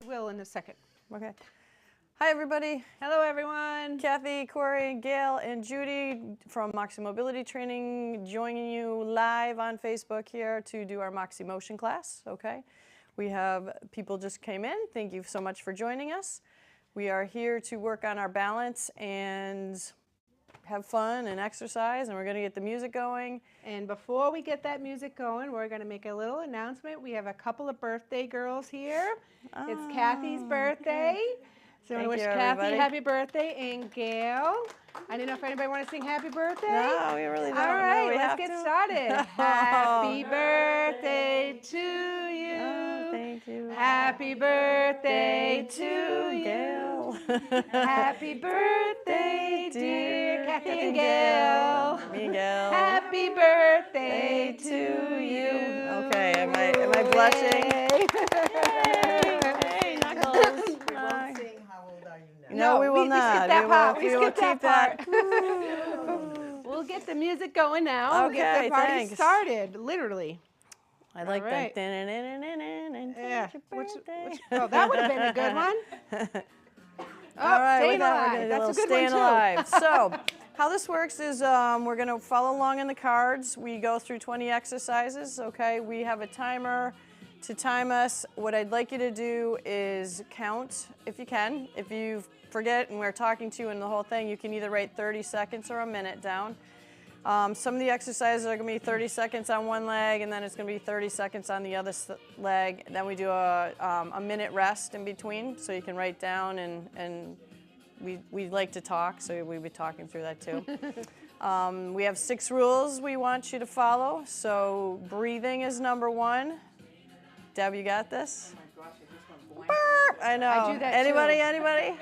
Will in a second. Okay. Hi, everybody. Hello, everyone. Kathy, Corey, Gail, and Judy from Moxie Mobility Training joining you live on Facebook here to do our Moxie Motion class, okay? We have people just came in. Thank you so much for joining us. We are here to work on our balance and have fun and exercise, and we're going to get the music going. And before we get that music going, we're going to make a little announcement. We have a couple of birthday girls here. It's Kathy's birthday. So I wish Kathy happy birthday, and Gail. I don't know if anybody wants to sing happy birthday. No, we really don't. All right, let's get started. Happy Oh. birthday to you. Oh, thank you. Happy birthday to you. Gail. Happy birthday, dear Kathy and Gail. Me and Gail. Happy birthday to you. Okay, am I blushing? Hey, Knuckles. We won't sing How Old Are You Now? No, we will not. Skip that part. We will keep that. We'll get the music going now. We'll get Okay, the party thanks. started, literally. I like All right. that. Yeah. Which, Oh, that would have been a good one. Oh, all right, Staying with that, Alive. we're going to do a That's a little good one, Staying too. Alive. So, how this works is we're going to follow along in the cards. We go through 20 exercises, okay? We have a timer to time us. What I'd like you to do is count if you can. If you forget and we're talking to you in the whole thing, you can either write 30 seconds or a minute down. Some of the exercises are going to be 30 seconds on one leg, and then it's going to be 30 seconds on the other leg. Then we do a minute rest in between, so you can write down, and we like to talk, so we'll be talking through that too. We have 6 rules we want you to follow. So breathing is number 1. Deb, you got this? Oh my gosh, I just went blank. Burp! I know. I do that Anybody? too. Anybody?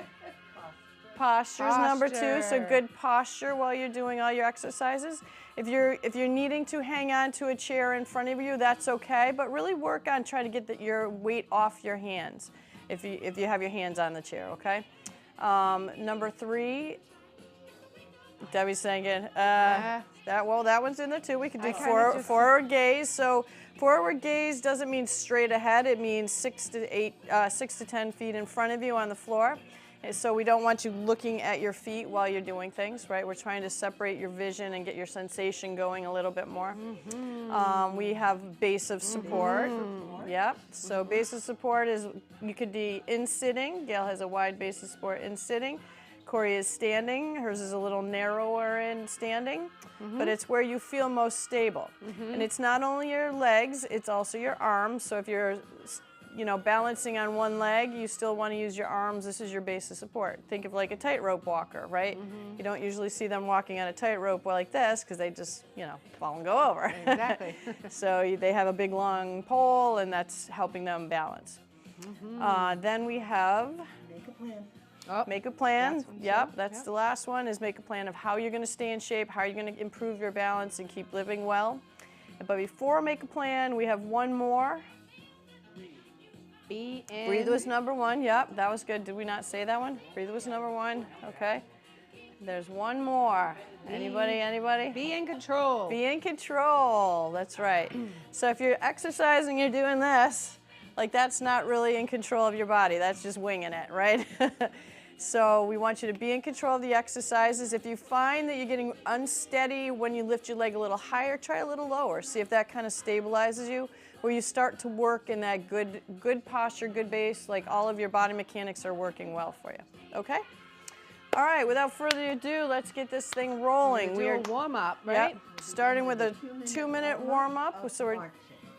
Posture's number 2, so Posture. good posture while you're doing all your exercises. If you're needing to hang on to a chair in front of you, that's okay, but really work on trying to get your weight off your hands if you have your hands on the chair, okay? Number 3, Debbie's saying it. That one's in there too. We could do forward gaze. So forward gaze doesn't mean straight ahead. It means 6 to 10 feet in front of you on the floor. And so we don't want you looking at your feet while you're doing things, right? We're trying to separate your vision and get your sensation going a little bit more. We have base of support. Yep. So base of support is, you could be in sitting. Gail has a wide base of support in sitting. Corey is standing. Hers is a little narrower in standing, but it's where you feel most stable. And it's not only your legs, it's also your arms. So if you're balancing on one leg, you still want to use your arms. This is your base of support. Think of like a tightrope walker, right? You don't usually see them walking on a tightrope like this because they just, fall and go over. Exactly. So they have a big long pole, and that's helping them balance. Then we have Make a plan. make a plan. That's the last one, is make a plan of how you're going to stay in shape, how you're going to improve your balance and keep living well. But before make a plan, we have one more. Breathe was number 1. Yep, that was good. Did we not say that one? Breathe was number 1. Okay. There's one more. Anybody? Be in control. Be in control. That's right. So if you're exercising, you're doing this, like that's not really in control of your body. That's just winging it, right? So we want you to be in control of the exercises. If you find that you're getting unsteady when you lift your leg a little higher, try a little lower. See if that kind of stabilizes you, where you start to work in that good posture, good base, like all of your body mechanics are working well for you. Okay? All right, without further ado, let's get this thing rolling. We are warm-up, right? Yep, starting with a 2-minute warm-up. So we're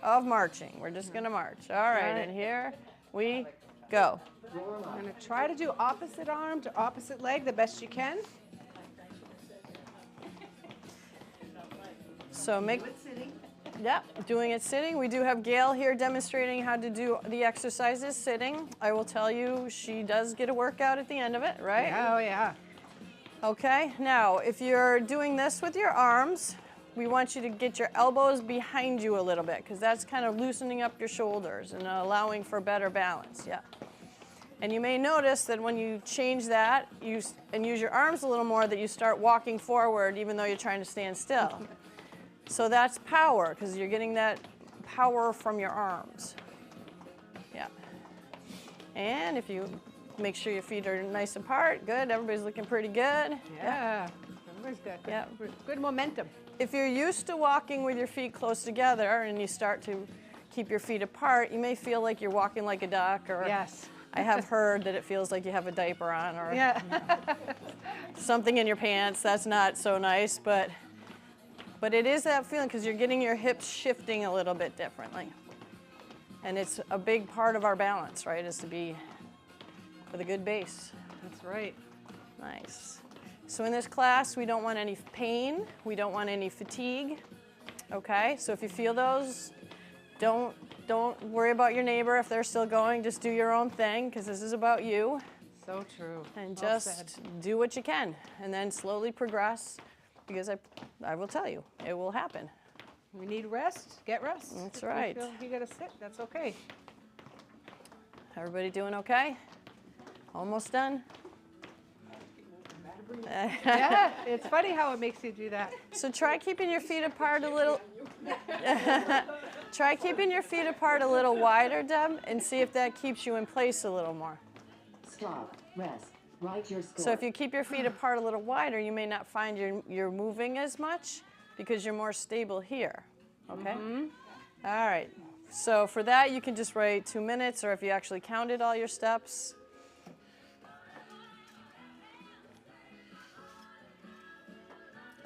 of marching. We're just going to march. All right, and here we go. We're going to try to do opposite arm to opposite leg the best you can. So doing it sitting. We do have Gail here demonstrating how to do the exercises sitting. I will tell you, she does get a workout at the end of it, right? Oh, yeah. Okay, now if you're doing this with your arms, we want you to get your elbows behind you a little bit, because that's kind of loosening up your shoulders and allowing for better balance. Yeah. And you may notice that when you change that and use your arms a little more, that you start walking forward even though you're trying to stand still. So that's power, because you're getting that power from your arms. Yeah. And if you make sure your feet are nice apart, good. Everybody's looking pretty good. Yeah. Everybody's good. Yeah. Good momentum. If you're used to walking with your feet close together and you start to keep your feet apart, you may feel like you're walking like a duck, or Yes. I have heard that it feels like you have a diaper on, or Yeah. something in your pants. That's not so nice, but it is that feeling because you're getting your hips shifting a little bit differently. And it's a big part of our balance, right, is to be with a good base. That's right. Nice. So in this class, we don't want any pain. We don't want any fatigue. Okay, so if you feel those, don't worry about your neighbor if they're still going. Just do your own thing, because this is about you. So true. And Well just said. do what you can, and then slowly progress, because I will tell you, it will happen. We need rest. Get rest. That's If you right. feel you gotta sit. That's okay. Everybody doing okay? Almost done? Yeah. It's funny how it makes you do that. So try keeping your feet apart a little. Try keeping your feet apart a little wider, Deb, and see if that keeps you in place a little more. Stop. Rest. Write your score. So if you keep your feet apart a little wider, you may not find you're moving as much because you're more stable here. Okay? All right. So for that, you can just write 2 minutes, or if you actually counted all your steps.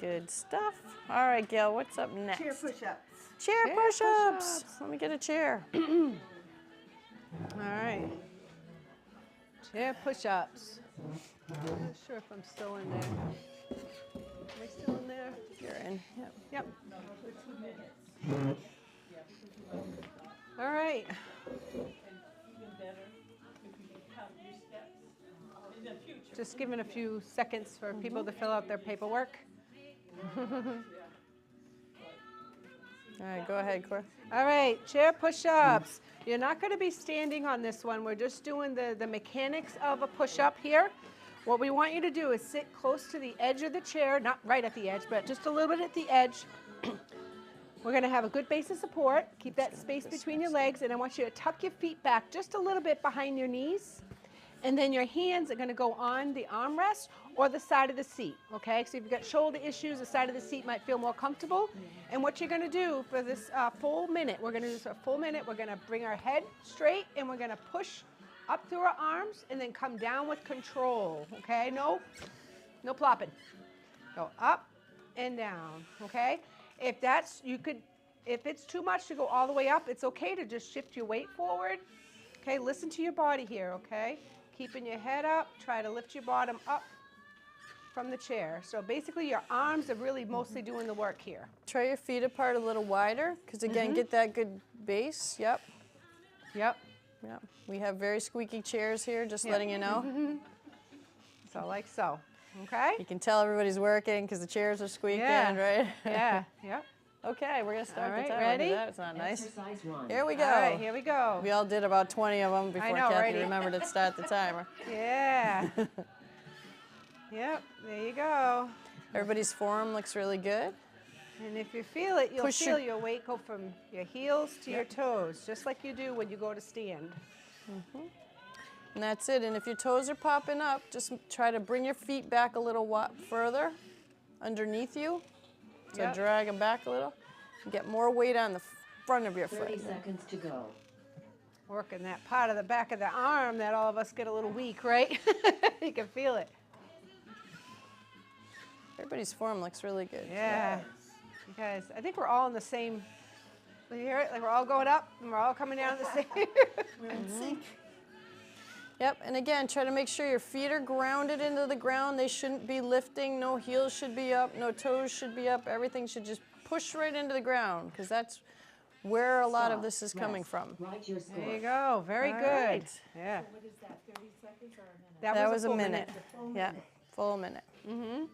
Good stuff. All right, Gail, what's up next? Chair push-ups. Chair Chair push-ups. push-ups. Let me get a chair. All right. Chair push-ups. I'm not sure if I'm still in there. Am I still in there? You're in. Yep. Yep. All right. Just giving a few seconds for people to fill out their paperwork. All right, go ahead, Cora. All right, chair push-ups. You're not going to be standing on this one. We're just doing the mechanics of a push-up here. What we want you to do is sit close to the edge of the chair, not right at the edge, but just a little bit at the edge. We're going to have a good base of support. Keep that space between your legs, and I want you to tuck your feet back just a little bit behind your knees. And then your hands are going to go on the armrest or the side of the seat, okay? So if you've got shoulder issues, the side of the seat might feel more comfortable. And what you're going to do for this full minute, we're going to do this for a full minute. We're going to bring our head straight, and we're going to push up through our arms and then come down with control, okay? No plopping. Go up and down, okay? If it's too much to go all the way up, it's okay to just shift your weight forward. Okay, listen to your body here, okay? Keeping your head up, try to lift your bottom up from the chair. So basically your arms are really mostly doing the work here. Try your feet apart a little wider, because again, get that good base. Yep. Yep. Yep. We have very squeaky chairs here, just letting you know. So like so, okay? You can tell everybody's working because the chairs are squeaking, Yeah. right? Yeah, yep. Okay, we're going to start All right, the timer. ready? That's not nice. Exercise 1. Here we go. All right, here we go. We all did about 20 of them before know, Kathy righty? remembered to start the timer. Yeah. Yep, there you go. Everybody's form looks really good. And if you feel it, you'll Push feel your- your weight go from your heels to your toes, just like you do when you go to stand. And that's it. And if your toes are popping up, just try to bring your feet back a little further underneath you. So Yep. drag them back a little. Get more weight on the front of your 30 foot. seconds to go. Working that part of the back of the arm that all of us get a little weak, right? You can feel it. Everybody's form looks really good. Yeah. You guys, I think we're all in the same, you hear it? Like we're all going up and we're all coming down the same. We're in sync. Yep, and again, try to make sure your feet are grounded into the ground. They shouldn't be lifting. No heels should be up. No toes should be up. Everything should just push right into the ground, because that's where a lot of Stop. this is coming Rest. from. Write your score. There you go. Very All good. right. Yeah. What is that, 30 seconds or a minute? That was a full minute. Full Yeah, minute. full minute. Mm-hmm.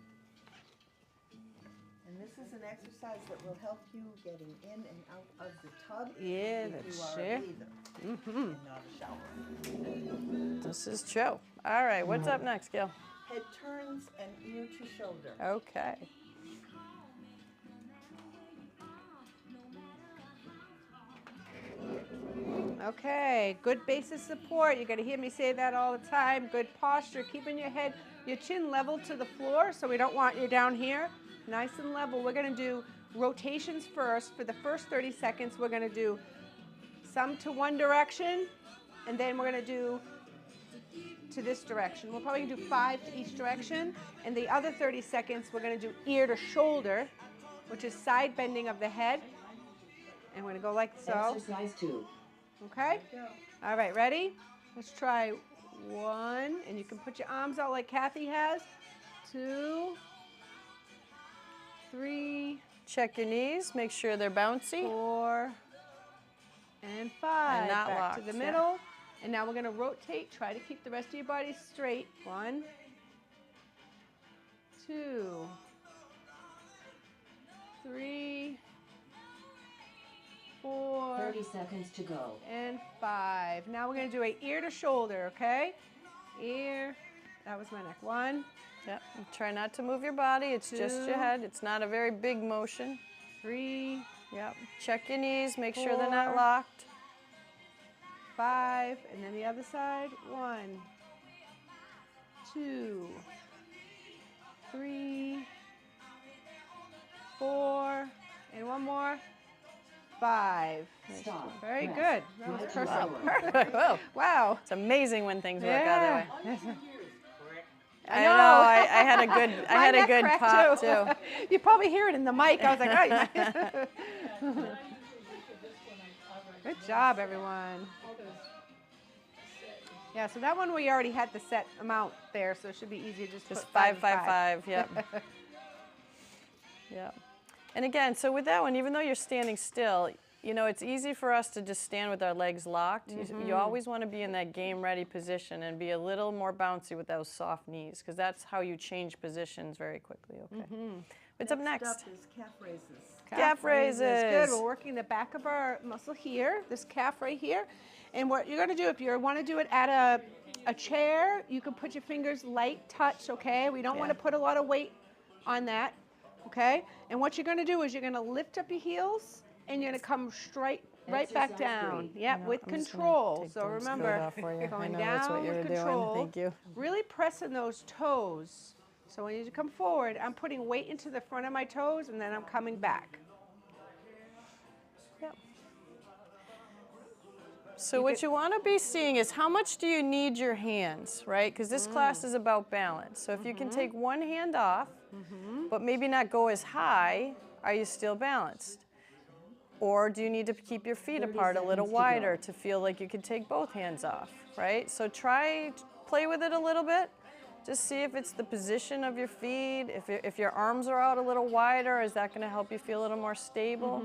And this is an exercise that will help you getting in and out of the tub. Yeah, if that's you are sure. a breather and not a shower. This is true. All right, what's up next, Gil? Head turns and ear to shoulder. Okay. Okay, good basis support. You're going to hear me say that all the time. Good posture, keeping your head, your chin level to the floor, so we don't want you down here. Nice and level. We're going to do rotations first. For the first 30 seconds, we're going to do some to one direction, and then we're going to do to this direction. We'll probably do 5 to each direction, and the other 30 seconds, we're going to do ear to shoulder, which is side bending of the head. And we're going to go like so. Exercise 2. Okay? All right, ready? Let's try 1, and you can put your arms out like Kathy has. 2, 3. Check your knees, make sure they're bouncy. 4, and 5. And not Back locked, to the yeah. middle. And now we're going to rotate. Try to keep the rest of your body straight. 1, 2, 3, 4, 30 seconds to go. and 5. Now we're going to do a ear to shoulder, okay? Ear, that was my neck. 1, Yep. And try not to move your body. It's just 2, your head. It's not a very big motion. 3, Yep. Check your knees. Make sure they're not 4, locked. 5, and then the other side. 1, 2, 3, 4, and one more. 5. Stop. Very Rest. good. That was Right perfect. shoulder. Perfect. Whoa. Wow. It's amazing when things work out that way. I I know. know. I had a good. I My had a neck good cracked pop too. You probably hear it in the mic. I was like, oh. Good job, everyone. Yeah, so that one we already had the set amount there, so it should be easier just Just put 5, and 5, 5. Yep. Yep. And again, so with that one, even though you're standing still, you know, it's easy for us to just stand with our legs locked. You always want to be in that game-ready position and be a little more bouncy with those soft knees, because that's how you change positions very quickly. Okay. What's up next? Up is calf raises. Calf raises. Good. We're working the back of our muscle here, this calf right here. And what you're going to do, if you want to do it at a chair, you can put your fingers light touch, okay? We don't want to put a lot of weight on that, okay? And what you're going to do is you're going to lift up your heels, and you're going to come straight right back Exercise down. 3. Yep, with I'm just gonna control. take So those remember, off for you. I going know that's what down you with were doing. control. Thank you. Really pressing those toes. So when you come forward, I'm putting weight into the front of my toes, and then I'm coming back. Yep. So what you want to be seeing is how much do you need your hands, right? Because this class is about balance. So if you can take one hand off, but maybe not go as high, are you still balanced? Or do you need to keep your feet 30 apart a little seconds to go. wider to feel like you can take both hands off, right? So play with it a little bit. Just see if it's the position of your feet. If your arms are out a little wider, is that going to help you feel a little more stable?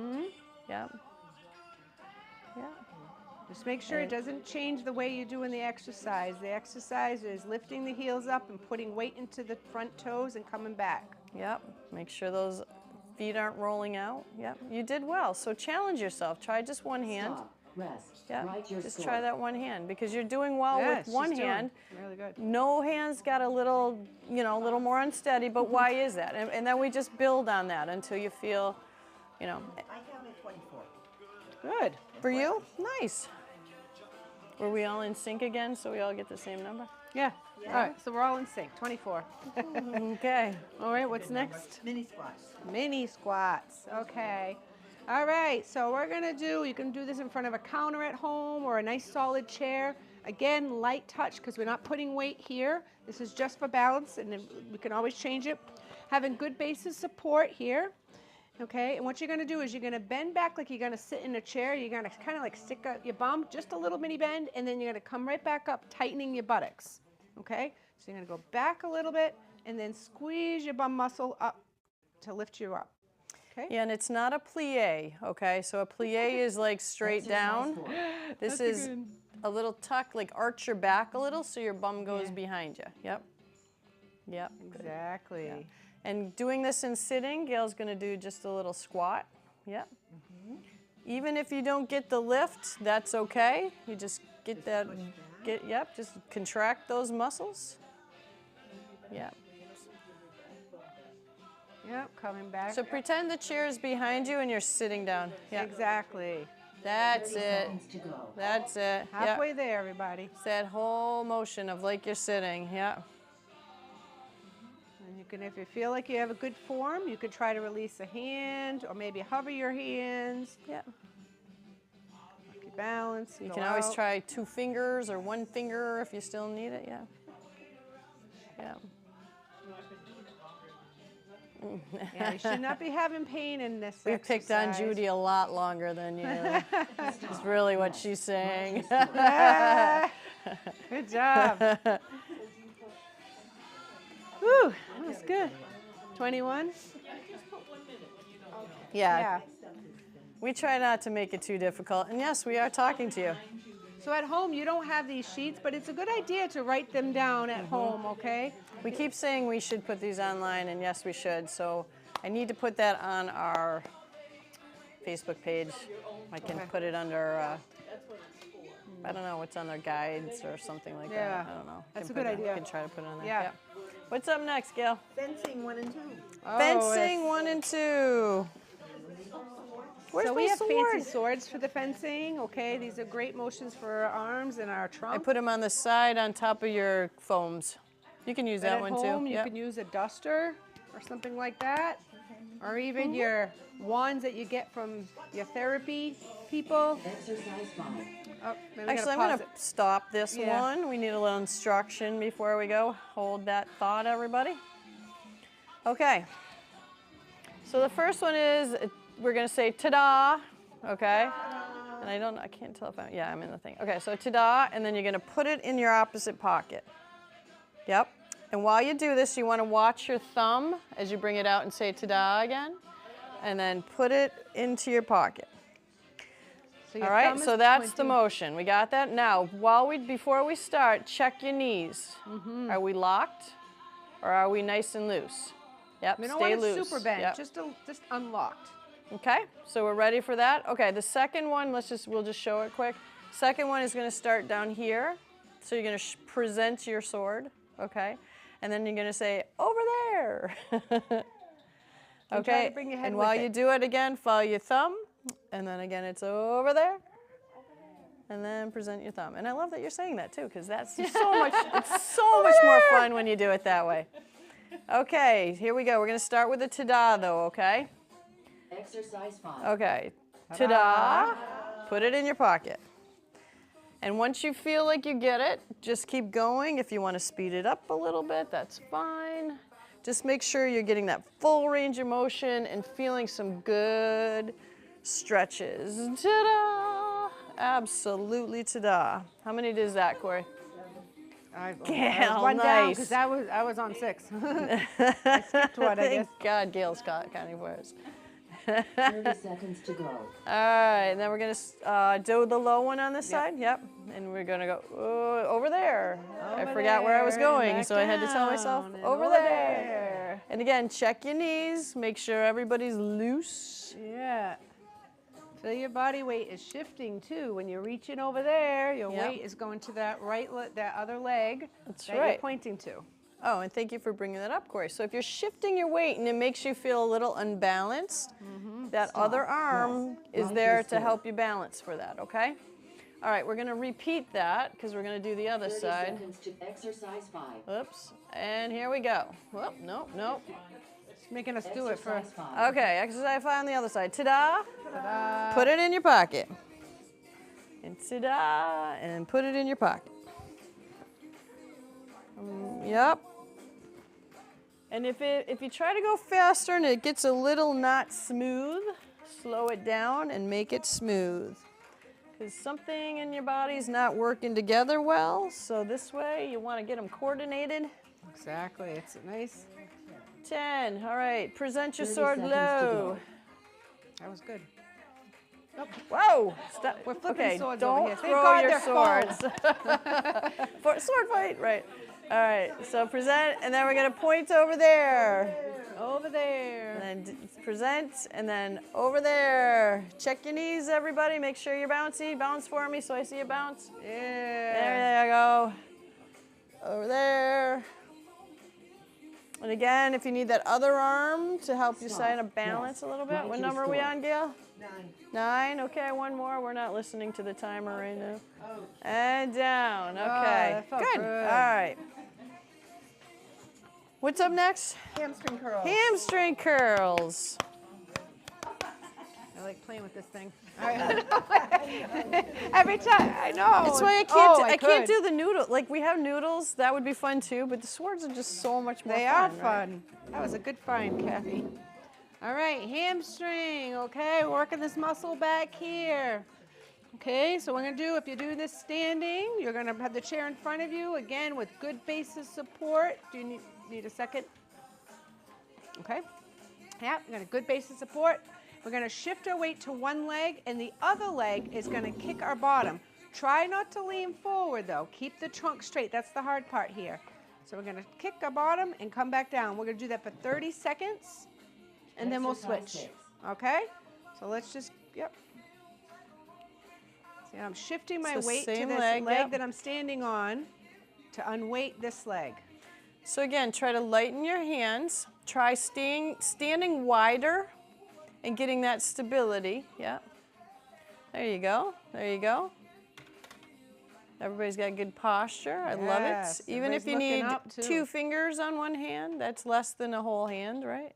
Yeah. Yeah. Just make sure it doesn't change the way you're doing the exercise. The exercise is lifting the heels up and putting weight into the front toes and coming back. Yep. Make sure those feet aren't rolling out. Yep. You did well. So challenge yourself. Try just one hand. Stop. Rest. Yeah. Write your Just score. try that one hand because you're doing well Yes, with one she's doing hand. really good. No hands got a little, you know, a little more unsteady, but why is that? And then we just build on that until you feel, you know. I have a 24. Good. For you? Nice. Were we all in sync again so we all get the same number? Yeah. All right, so we're all in sync. 24. Okay. All right, what's next? Mini squats. Mini squats. Okay. All right, so we're going to do, you can do this in front of a counter at home or a nice solid chair. Again, light touch because we're not putting weight here. This is just for balance, and then we can always change it. Having good basis support here. Okay, and what you're going to do is you're going to bend back like you're going to sit in a chair. You're going to kind of like stick out your bum, just a little mini bend, and then you're going to come right back up, tightening your buttocks. Okay, so you're going to go back a little bit and then squeeze your bum muscle up to lift you up. Okay. Yeah, and it's not a plie, okay? So a plie is like straight down. Exercise 4. This is a little tuck, like arch your back a little so your bum goes behind you. Yep. Yep. Good. Exactly. Yeah. And doing this in sitting, Gail's going to do just a little squat. Yep. Even if you don't get the lift, that's okay. You just get that, just contract those muscles. Yep. Yep, coming back. So pretend the chair is behind you and you're sitting down. Yep. Exactly. That's 30 it. seconds to go. That's it. Halfway Yep. there, everybody. It's that whole motion of like you're sitting. Yeah. And you can, if you feel like you have a good form, you could try to release a hand or maybe hover your hands. Yeah. Keep your balance. You go can always out. try 2 fingers or 1 finger if you still need it. Yeah. Yeah. Yeah, you should not be having pain in this We've picked on exercise. Judy a lot longer than you. That's really what she's saying. Good job. Whew, that was good. 21? Yeah. We try not to make it too difficult. And yes, we are talking to you. So at home, you don't have these sheets, but it's a good idea to write them down at home, okay? We keep saying we should put these online, and yes, we should. So I need to put that on our Facebook page. I can put it under, I don't know, what's on their guides or something like that. I don't know. That's Can a good put it- idea. Can try to put it on there. Yeah. What's up next, Gail? Fencing 1 and 2. Oh, Fencing 1 and 2. Where's So my we have sword? fancy swords for the fencing, okay? These are great motions for our arms and our I trunk. put them on the side on top of your foams. You can use But that at one home, too. you Yep. can use a duster or something like that. Or even your wands that you get from your therapy people. Exercise 5. Oh, then we Actually, gotta I'm going pause to it. stop this Yeah. one. We need a little instruction before we go. Hold that thought, everybody. Okay. So the first one is we're going to say ta-da, okay? And I can't tell if I'm in the thing. Okay, so ta-da, and then you're going to put it in your opposite pocket. Yep. And while you do this, you want to watch your thumb as you bring it out and say ta-da again, and then put it into your pocket. So your All right, thumb is so that's the pointing- motion. We got that? Now, before we start, check your knees. Are we locked or are we nice and loose? Yep, We don't stay want it loose. super bent, Yep. just unlocked. Okay, so we're ready for that? Okay, the second one, we'll just show it quick. Second one is gonna start down here. So you're gonna present your sword, okay? And then you're gonna say, over there. And try Okay, to bring your head and with while it. you do it again, follow your thumb, and then again it's over there, and then present your thumb. And I love that you're saying that too, because that's so much, it's so much more fun when you do it that way. Okay, here we go. We're gonna start with the ta-da though, okay? Exercise 5. Okay, ta-da, put it in your pocket. And once you feel like you get it, just keep going. If you want to speed it up a little bit, that's fine. Just make sure you're getting that full range of motion and feeling some good stretches. Ta-da! Absolutely ta-da. How many does that, Corey? I Gail, was one down nice. because I was on 6. I skipped one, I guess. Thank God Gail's counting words. 30 seconds to go. All right, and then we're gonna do the low one on this side. Yep, and we're gonna go over there. I Over forgot where I was there and going, back so I had to tell myself down and over over there. there. And again, check your knees. Make sure everybody's loose. Yeah. Feel your body weight is shifting too. When you're reaching over there, your Yep. weight is going to that that other leg That's that right. you're pointing to. Oh, and thank you for bringing that up, Corey. So if you're shifting your weight and it makes you feel a little unbalanced, that other arm is there to help you balance for that, okay? All right, we're gonna repeat that because we're gonna do the other 30 side. seconds to exercise 5. Oops, and here we go. Whoop, nope, nope. It's making us do it for. Exercise 5. Okay, exercise 5 on the other side. Ta-da! Ta-da. Put it in your pocket. And ta-da! And put it in your pocket. Yep. And if you try to go faster and it gets a little not smooth, slow it down and make it smooth. Because something in your body's not working together well, so this way you want to get them coordinated. Exactly. It's nice. 10. All right, present your 30 sword seconds to go. low. That was good. Whoa! Stop. We're flipping Okay, swords don't over here. Thank throw God your they're swords. Sword fight, right. All right, so present, and then we're gonna point over there. Over there. And then present, and then over there. Check your knees, everybody. Make sure you're bouncy. Bounce for me so I see you bounce. Yeah. There you go. Over there. And again, if you need that other arm to help you Stop. sign a balance Yes. a little bit. Right What to number are we restore. on, Gail? 9. 9. Okay, one more. We're not listening to the timer right now. Oh, And down. Oh, Okay. that felt Good. good. All right. What's up next? hamstring curls. Hamstring curls. I like playing with this thing. Every time, I know. That's why I can't. Oh, I can't could. do the noodle. Like we have noodles, that would be fun too. But the swords are just so much more They fun. are right? fun. That was a good find, Kathy. All right, hamstring. Okay, we're working this muscle back here. Okay, so what we're gonna do, if you do this standing, you're gonna have the chair in front of you, again, with good basis support. Do you need a second? Okay. Yeah, we got a good basis support. We're gonna shift our weight to one leg, and the other leg is gonna kick our bottom. Try not to lean forward though. Keep the trunk straight. That's the hard part here. So we're gonna kick our bottom and come back down. We're gonna do that for 30 seconds, and then we'll Exercise switch. 6. Okay? So let's just, yep. See, I'm shifting my It's the weight to same this leg, leg yep. that I'm standing on to unweight this leg. So again, try to lighten your hands. Try standing wider and getting that stability. Yeah. There you go. There you go. Everybody's got good posture. I love Yes, it. Even if you everybody's need looking up, too. 2 fingers on one hand, that's less than a whole hand, right?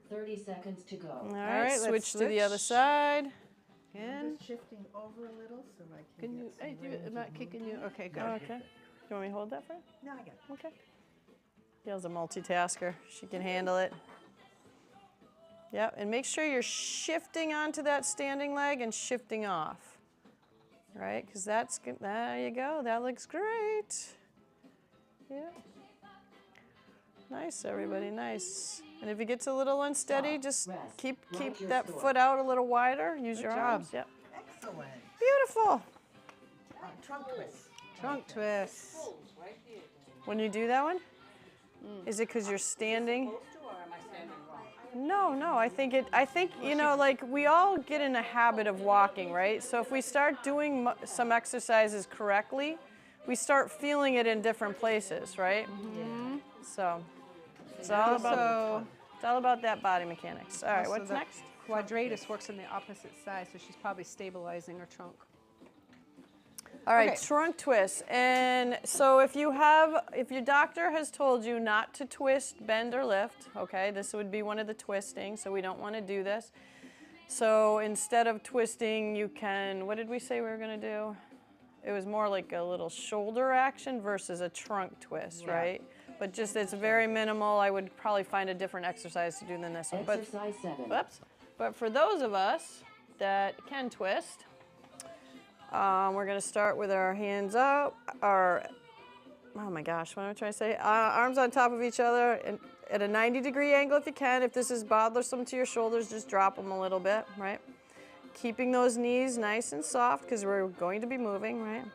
30 seconds to go. All right, right, let's switch to the other switch. side. I'm And just shifting over a little so I can can you, get some hey, range I'm of not kicking you. movement. Okay, good. Okay. You want me to hold that for you? No, I got it. Okay. Gail's a multitasker. She can handle it. Yep, and make sure you're shifting onto that standing leg and shifting off. Right, because that's good. There you go. That looks great. Yeah. Nice, everybody. Nice. And if it gets a little unsteady, Stop. just Rest. keep Right to that restore. foot out a little wider. Use Good your job. arms. Yep. Excellent. Beautiful. Trunk twist. Trunk twist. When you do that one, is it because you're standing? No, I think you know, like we all get in a habit of walking, right? So if we start doing some exercises correctly, we start feeling it in different places, right? So it's all about that body mechanics. All right, Also what's the next? Quadratus works on the opposite side, so she's probably stabilizing her trunk. All right, Okay. trunk twist. And so if your doctor has told you not to twist, bend, or lift, okay, this would be one of the twisting, so we don't want to do this. So instead of twisting, you can, what did we say we were going to do? It was more like a little shoulder action versus a trunk twist, right? But just it's very minimal. I would probably find a different exercise to do than this one. But, Exercise 7. whoops. But for those of us that can twist, we're going to start with our hands up, oh my gosh, what am I trying to say? Arms on top of each other and at a 90-degree angle if you can. If this is bothersome to your shoulders, just drop them a little bit, right? Keeping those knees nice and soft because we're going to be moving, right?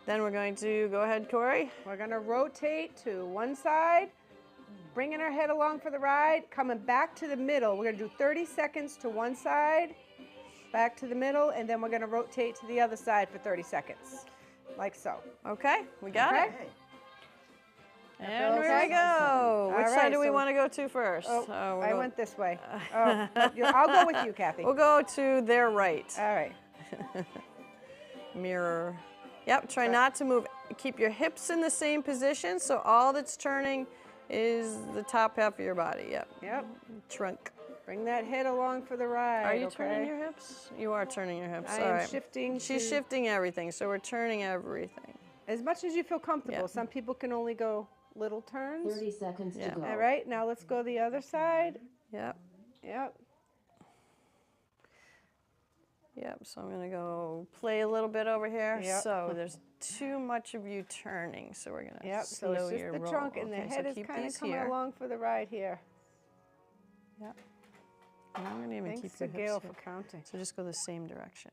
Then we're going to, go ahead, Corey. We're gonna rotate to one side, bringing our head along for the ride, coming back to the middle. We're gonna do 30 seconds to one side, back to the middle, and then we're gonna rotate to the other side for 30 seconds, like so. Okay, we got Okay. it. Okay. And feels here we good. go. Which All side right, do we so- want to go to first? Oh, we'll I go- went this way. Oh, no, I'll go with you, Kathy. We'll go to their right. All right. Mirror. Yep, try not to move. Keep your hips in the same position, so all that's turning is the top half of your body. Yep. Yep. Trunk. Bring that head along for the ride. Are you okay? turning your hips? You are turning your hips. I all am right. shifting. She's to- shifting everything, so we're turning everything. As much as you feel comfortable. Yeah. Some people can only go little turns. 30 seconds Yeah. to go. All right, now let's go the other side. Yep. Yep. Yep, so I'm gonna go play a little bit over here. Yep. So there's too much of you turning, so we're gonna Yep. slow So it's just your the roll. trunk, and the Okay, so head is keep kind of these coming here. along for the ride here. Yep. And I'm gonna even Thanks keep to your Gail hips for here. counting. So just go the same direction.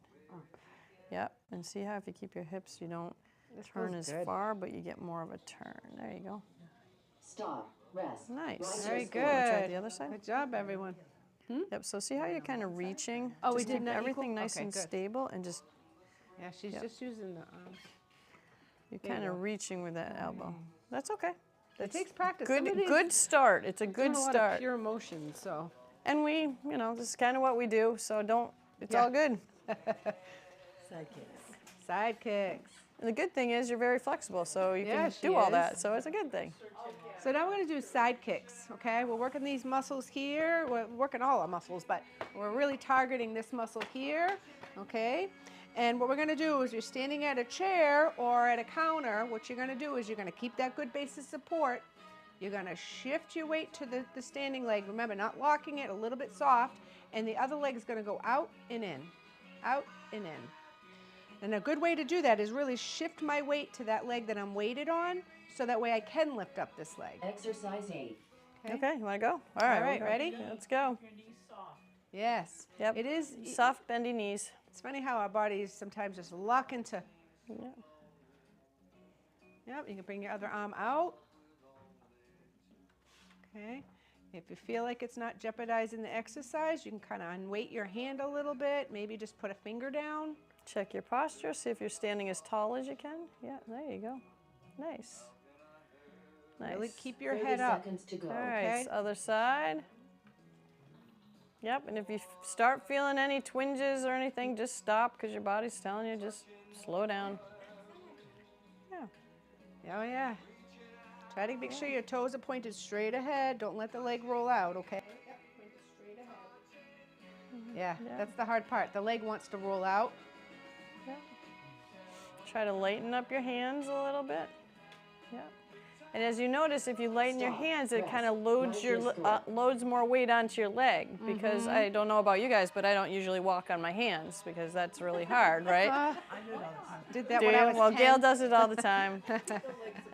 Yep, and see how if you keep your hips, you don't This turn feels as good. far, but you get more of a turn. There you go. Stop. Rest. Nice. Right to Very restore. Wanna try good. the other side? Good job, everyone. Yep, so see how you're kind of reaching? Oh, we Just did keep not everything equal? nice Okay, and good. stable and just, Yeah, she's Yep. just using the arms. you're There you kind go. of reaching with that elbow. That's okay. It takes practice. Good start. It's a good doing a lot of start. pure motion, so. And we, this is kind of what we do, so it's all good. Side kicks. Side kicks. And the good thing is you're very flexible, so you Yeah, can she do all is. that, so it's a good thing. So now we're going to do side kicks, okay? We're working these muscles here. We're working all our muscles, but we're really targeting this muscle here, okay? And what we're going to do is you're standing at a chair or at a counter. What you're going to do is you're going to keep that good base of support. You're going to shift your weight to the standing leg. Remember, not locking it, a little bit soft. And the other leg is going to go out and in, out and in. And a good way to do that is really shift my weight to that leg that I'm weighted on, so that way I can lift up this leg. Exercise 8. Okay, you want to go? All right, ready? Let's go. Yes. Yep. It is. Soft, bendy knees. It's funny how our bodies sometimes just lock into. Yep. Yep, you can bring your other arm out. Okay. If you feel like it's not jeopardizing the exercise, you can kind of unweight your hand a little bit. Maybe just put a finger down. Check your posture. See if you're standing as tall as you can. Yeah, there you go. Nice. Nice. Really keep your 30 head up. seconds to go. All right, Okay. other side. Yep, and if you start feeling any twinges or anything, just stop because your body's telling you just slow down. Yeah. Oh, yeah. Try to make sure your toes are pointed straight ahead. Don't let the leg roll out, okay? Yep, pointed straight ahead. Yeah, that's the hard part. The leg wants to roll out. Yeah. Try to lighten up your hands a little bit. Yeah. And as you notice, if you lighten your hands, it kind of loads more weight onto your leg. Because I don't know about you guys, but I don't usually walk on my hands because that's really hard, right? I do it all the time. Did that Do when you? I was Well, 10. Gail does it all the time.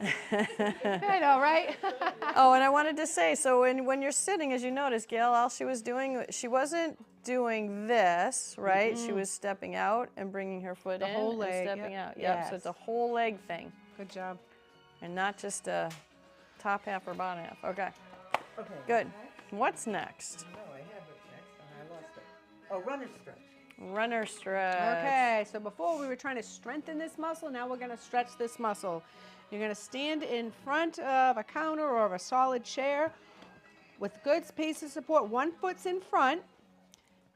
I know, right? Oh, and I wanted to say, so when you're sitting, as you notice, Gail, all she was doing, she wasn't doing this, right? She was stepping out and bringing her foot The in whole leg, and stepping yep. out. Yep, so it's a Yes. whole leg thing Good job. and not just a top half or bottom half. Okay, Okay. good. What's next? No, I have it next, and I lost it. Oh, runner stretch. Runner stretch. Okay, so before we were trying to strengthen this muscle, now we're going to stretch this muscle. You're going to stand in front of a counter or of a solid chair with good space of support. One foot's in front,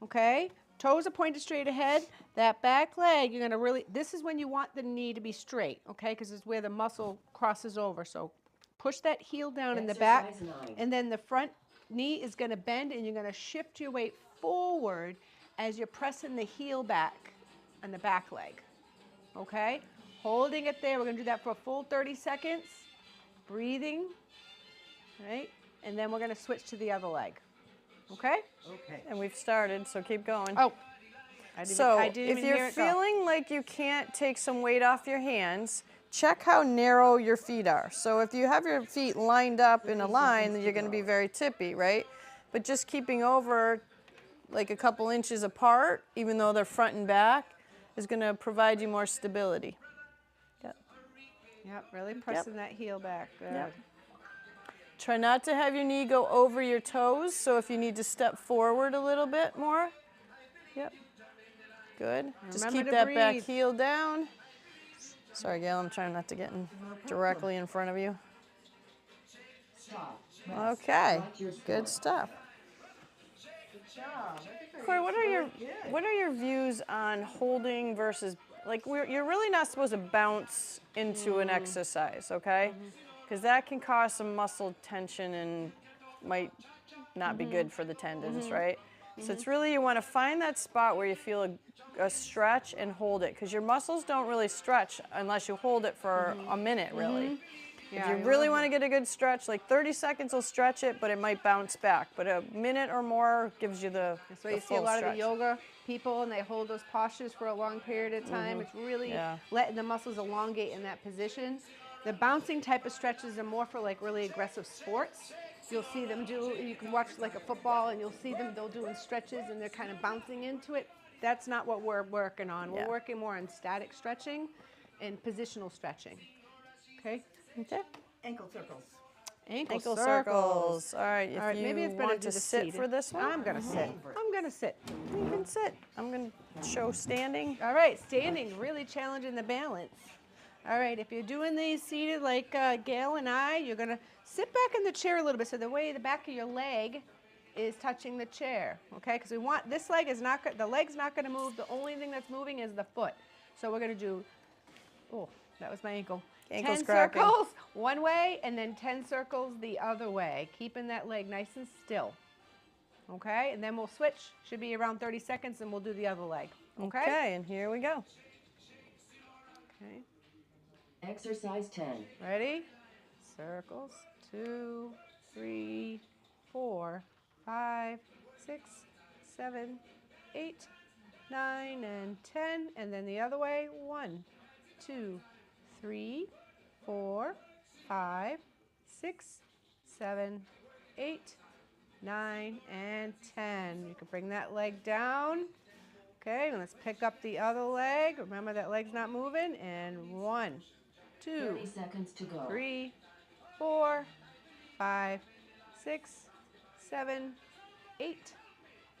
okay? Toes are pointed straight ahead. That back leg, you're going to really, this is when you want the knee to be straight, okay? Because it's where the muscle crosses over. So push that heel down in the back, Exercise 9. and then the front knee is going to bend, and you're going to shift your weight forward as you're pressing the heel back on the back leg, okay? Holding it there. We're going to do that for a full 30 seconds. Breathing, right? And then we're going to switch to the other leg, okay? Okay. And we've started, so keep going. Oh, I didn't If even you're hear it go. feeling like you can't take some weight off your hands, check how narrow your feet are. So if you have your feet lined up in a line, then you're going to be very tippy, right? But just keeping over like a couple inches apart, even though they're front and back, is going to provide you more stability. Yep. Yep, really pressing that heel back. Good. Yep. Try not to have your knee go over your toes, so if you need to step forward a little bit more. Yep. Good. Just remember keep to that back breathe. heel down. Sorry, Gail, I'm trying not to get directly in front of you. Stop. Rest. Okay, Write your score. good stuff. Good job. Corey, what are your views on holding versus, like, you're really not supposed to bounce into an exercise, okay? Because that can cause some muscle tension and might not be good for the tendons, right? So it's really, you want to find that spot where you feel a stretch and hold it, because your muscles don't really stretch unless you hold it for a minute, really. Yeah, If you really want to get a good stretch, like 30 seconds will stretch it, but it might bounce back. But a minute or more gives you the That's why you see a full lot stretch. of the yoga people, and they hold those postures for a long period of time. It's really letting the muscles elongate in that position. The bouncing type of stretches are more for like really aggressive sports. You'll see them do, you can watch like a football, and you'll see them, they'll do stretches, and they're kind of bouncing into it. That's not what we're working on. We're working more on static stretching and positional stretching. Okay? Okay. Ankle circles. Ankle circles. All right, if you maybe it's better want to to just sit seat for it. this one, I'm gonna sit. I'm gonna sit. you can sit. I'm going to show standing. All right, standing, really challenging the balance. All right, if you're doing these seated like Gail and I, you're going to sit back in the chair a little bit so the way the back of your leg is touching the chair, okay? Because we want, this leg is not, the leg's not going to move. The only thing that's moving is the foot. So we're going to do, oh, that was my ankle. Ankle's 10 cracking. circles one way and then 10 circles the other way, keeping that leg nice and still. Okay, and then we'll switch. Should be around 30 seconds and we'll do the other leg. Okay? Okay, and here we go. Okay. Exercise 10. Ready? Circles. 2, 3, 4, 5, 6, 7, 8, 9, and 10. And then the other way. 1, 2, 3, 4, 5, 6, 7, 8, 9, and 10. You can bring that leg down. Okay, and let's pick up the other leg. Remember that leg's not moving. And 1, 2, 30 seconds to go. 3, 4, 5, 6, 7, 8,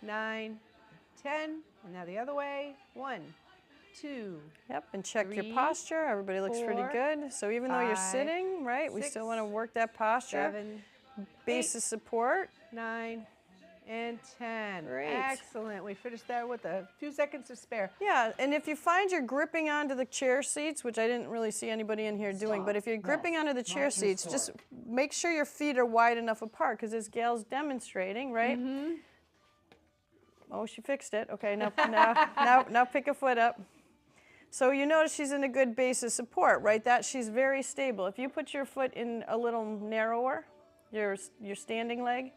9, 10. And now the other way. 1, 2. Yep, and check your 3, posture. Everybody looks pretty 4, good. So even though you're 5, sitting, right, we 6, still want to work that posture. 7, Base 8, of support. 9, and 10. Great. Excellent. We finished that with a few seconds to spare. Yeah, and if you find you're gripping onto the chair seats, which I didn't really see anybody in here doing, but if you're gripping onto the chair seats, just make sure your feet are wide enough apart, because as Gail's demonstrating, right? Mm-hmm. Oh, she fixed it. Okay, now pick a foot up. So you notice she's in a good base of support, right? That she's very stable. If you put your foot in a little narrower, your standing leg,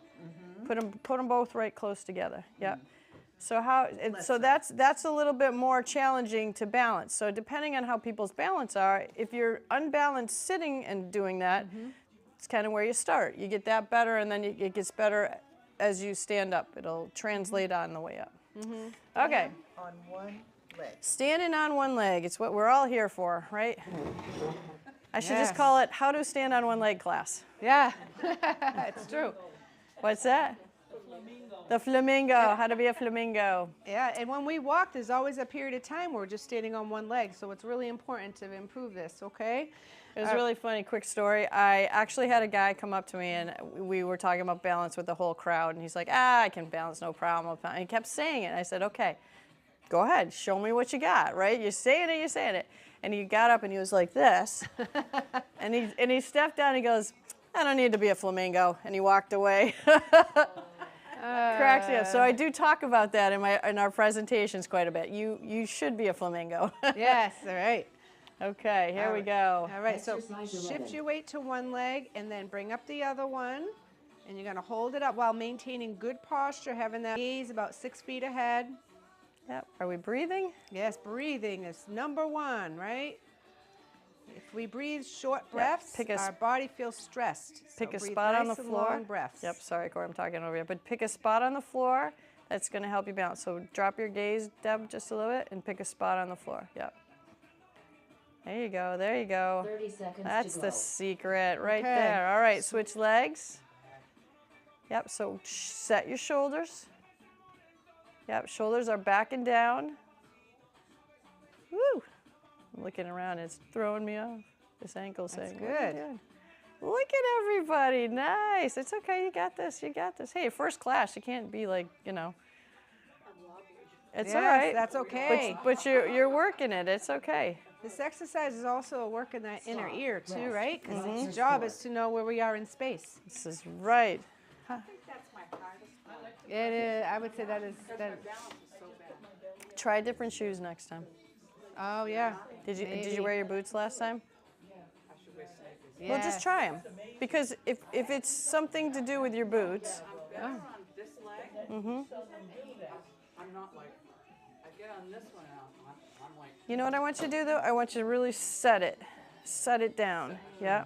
put them both right close together. Yep. So that's a little bit more challenging to balance. So depending on how people's balance are, if you're unbalanced sitting and doing that, it's kind of where you start. You get that better, and then it gets better as you stand up. It'll translate on the way up. Okay. On one leg. Standing on one leg. It's what we're all here for, right? I should just call it How to Stand on One Leg class. Yeah, it's true. What's that? The flamingo, how to be a flamingo. Yeah, and when we walk, there's always a period of time where we're just standing on one leg, so it's really important to improve this, okay? It was really funny, quick story. I actually had a guy come up to me, and we were talking about balance with the whole crowd, and he's like, I can balance, no problem. And he kept saying it, and I said, okay, go ahead, show me what you got, right? You're saying it. And he got up, and he was like this, and he stepped down, and he goes, I don't need to be a flamingo, and he walked away. Cracks me up. So I do talk about that in our presentations quite a bit. You should be a flamingo. Yes, all right. Okay, here we go. All right, so Exercise shift 11. your weight to one leg and then bring up the other one. And you're going to hold it up while maintaining good posture, having that gaze about 6 feet ahead. Yep. Are we breathing? Yes, breathing is number one, right? If we breathe short breaths, our body feels stressed. Pick So a breathe spot on nice the and floor. long breaths. Yep, sorry, Corey, I'm talking over you. But pick a spot on the floor. That's going to help you balance. So drop your gaze, Deb, just a little bit, and pick a spot on the floor. Yep. There you go. There you go. 30 seconds That's to go. the secret right Okay. there. All right, switch legs. Yep, so set your shoulders. Yep, shoulders are back and down. Woo! I'm looking around, it's throwing me off. This ankle saying, good. "What are you doing?" Look at everybody, nice. It's okay, you got this, you got this. Hey, first class, you can't be like, you know. It's all Yes, right. that's okay. But you're working it, it's okay. This exercise is also working that inner ear too, rest. right? Because Mm-hmm. its job is to know where we are in space. This is right. It is. I would say that is. Try different shoes next time. Oh yeah. Did Maybe. you wear your boots last time? Yeah. Well, just try them. Because if it's something to do with your boots, Oh. This leg, I'm not like, I get on this one and I'm like, you know what I want you to do though? I want you to really set it down. Yeah.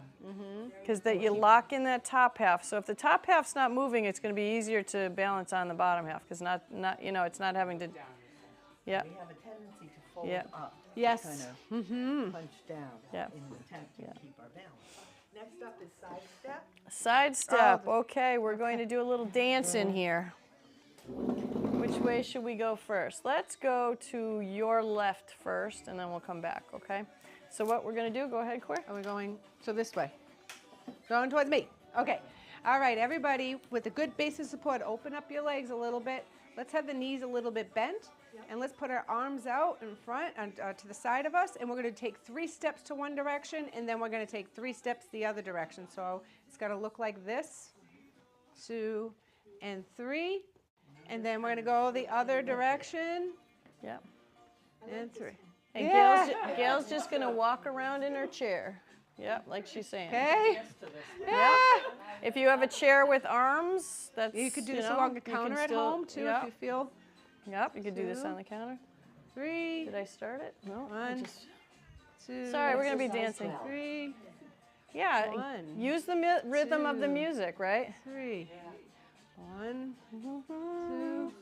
Because that you lock in that top half. So if the top half's not moving, it's going to be easier to balance on the bottom half because it's not having to. Yeah. We have a tendency to fold Yeah. up. Yes. Kind of punch down Yeah. in the attempt to keep our balance. Next up is side step. Side step. Okay, we're going to do a little dance in here. Which way should we go first? Let's go to your left first, and then we'll come back, okay? So what we're going to do, go ahead, Cor. Are we going, so this way? Going towards me. Okay. All right, everybody, with a good base of support, open up your legs a little bit. Let's have the knees a little bit bent. And let's put our arms out in front and to the side of us. And we're going to take 3 steps to one direction. And then we're going to take 3 steps the other direction. So it's got to look like this. 2 and 3. And then we're going to go the other direction. Yep. And 3. And Gail's just going to walk around in her chair. Yep, like she's saying. Okay. Yeah. If you have a chair with arms, that's, you could do this along the counter at home too, if you feel. Yep, you could do this 2, on the counter. 3. Did I start it? No. 1, 2. Sorry, we're going to be dancing. 3. Yeah, 1. use the rhythm of the 2, music, right? 3. 1, 2,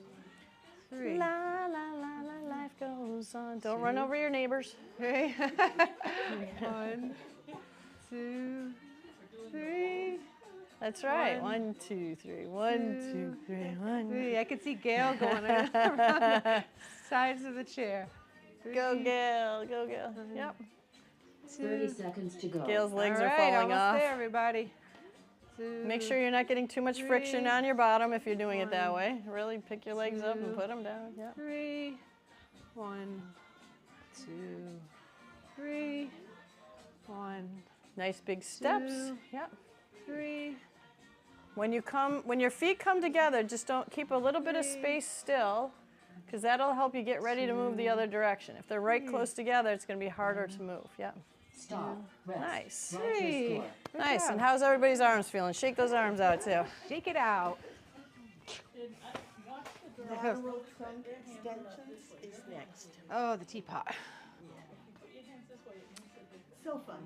3. La la la la, life goes on. Don't run over your neighbors. Okay. 1, 2, 3. That's right. 1, 2, 3. 1, 2, 3. 1. 3. I can see Gail going around the sides of the chair. 3. Go, Gail. Go, Gail. Yep. 30 seconds to go. Gail's legs All are right, falling almost off. there, everybody. 2. Make sure you're not getting too much friction 3, on your bottom if you're doing it that 1, way. Really pick your legs up and 2, put them down. Yep. 3. 1, 2, 3. 1, Nice big steps. 2, Yep. 3. When your feet come together, just don't keep a little bit of 3, space still, because that'll help you get ready to move the other direction. If they're right close together, it's going to be harder to move. Yeah. Stop. Rest. Nice. Write your score. Good Nice. job. And how's everybody's arms feeling? Shake those arms out too. Shake it out. Lateral trunk extensions is next. Oh, the teapot. So fun.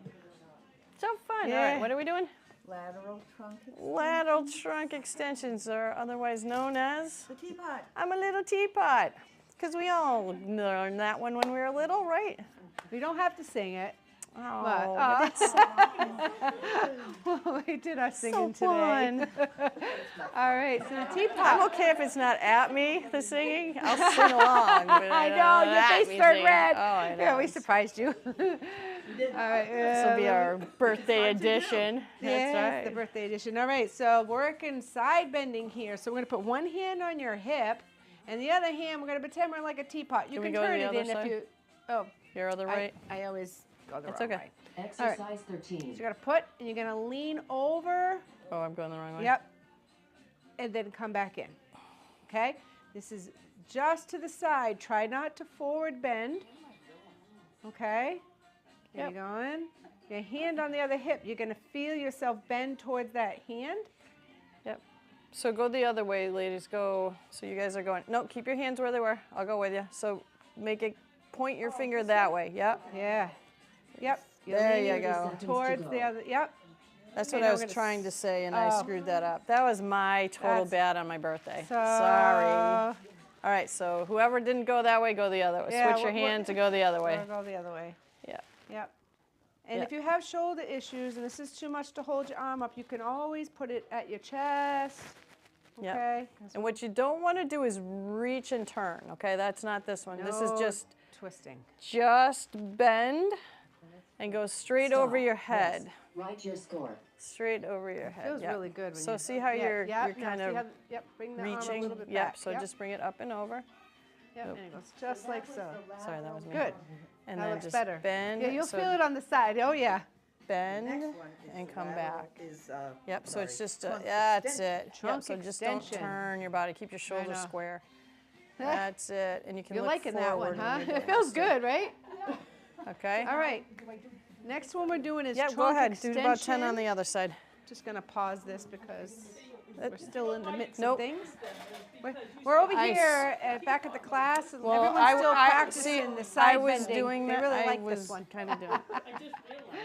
So fun. All Yeah. right. What are we doing? Lateral trunk extensions. Lateral trunk extensions, are otherwise known as The teapot. I'm a little teapot. Because we all learned that one when we were little, right? We don't have to sing it. Oh, But, it's we did our so singing fun. today. All right, so the I'm teapot. okay if it's not at me, the singing. I'll sing along. But I know, your at face me turned singing. red. Oh, I know. Yeah, we surprised you. All right, This will be our birthday edition. yes, That's right. the birthday edition. All right, so working side bending here. So we're going to put one hand on your hip, and the other hand, we're going to pretend we're like a teapot. You Can we can go to turn the it other in side? if you. Oh, Your other right. I always go the That's wrong okay. way. Exercise 13. So you're going to put, and you're going to lean over. Oh, I'm going the wrong way. Yep. And then come back in. Okay? This is just to the side. Try not to forward bend. Okay? There Yep. you going. Your hand on the other hip. You're going to feel yourself bend towards that hand. Yep. So go the other way, ladies. Go. So you guys are going. No, keep your hands where they were. I'll go with you. So make it, point your finger that way. Yep. Yeah. Yep. There you lean go. seconds to Towards go. the other. Yep. That's Okay, what I now was we're gonna trying to say, and I oh. screwed that up. That was my total That's- bad on my birthday. So, Sorry. All right, so whoever didn't go that way, go the other way. Yeah, Switch your we're- hand to go the other way. Or go the other way. Yeah. Yep. And Yeah. if you have shoulder issues and this is too much to hold your arm up, you can always put it at your chest. Yep. Okay? And what you don't want to do is reach and turn, okay? That's not this one. This is No just twisting. bend and go straight Stop. over your head. Rest. Write your score. Straight over your head. Feels yep. really good. When So you, see how you're now kind see of how, yep, bring the arm a reaching? little bit Yep, back. so yep. just bring it up and over. Yep, Nope. and it goes just like so. Sorry, that was me. Good. And That then looks just better. bend. Yeah, you'll so feel it on the side. Oh yeah. bend Next one is and the come lateral back. Is, Yep, so it's sorry, just, trunk that's extension. it. Yep, Trunk so just don't extension. turn your body. Keep your shoulders know. square. That's it. And you can You're look liking that one, forward when huh? you're doing It feels this. good, right? Okay. All right. Next one we're doing is Yeah, trunk go ahead. extension. Do about 10 on the other side. Just gonna pause this because we're still in the midst Nope. of things. We're over I s- here back at the class, and Well, everyone's still see, practicing the side I was bending. doing they that. really I like was this one. kind of doing.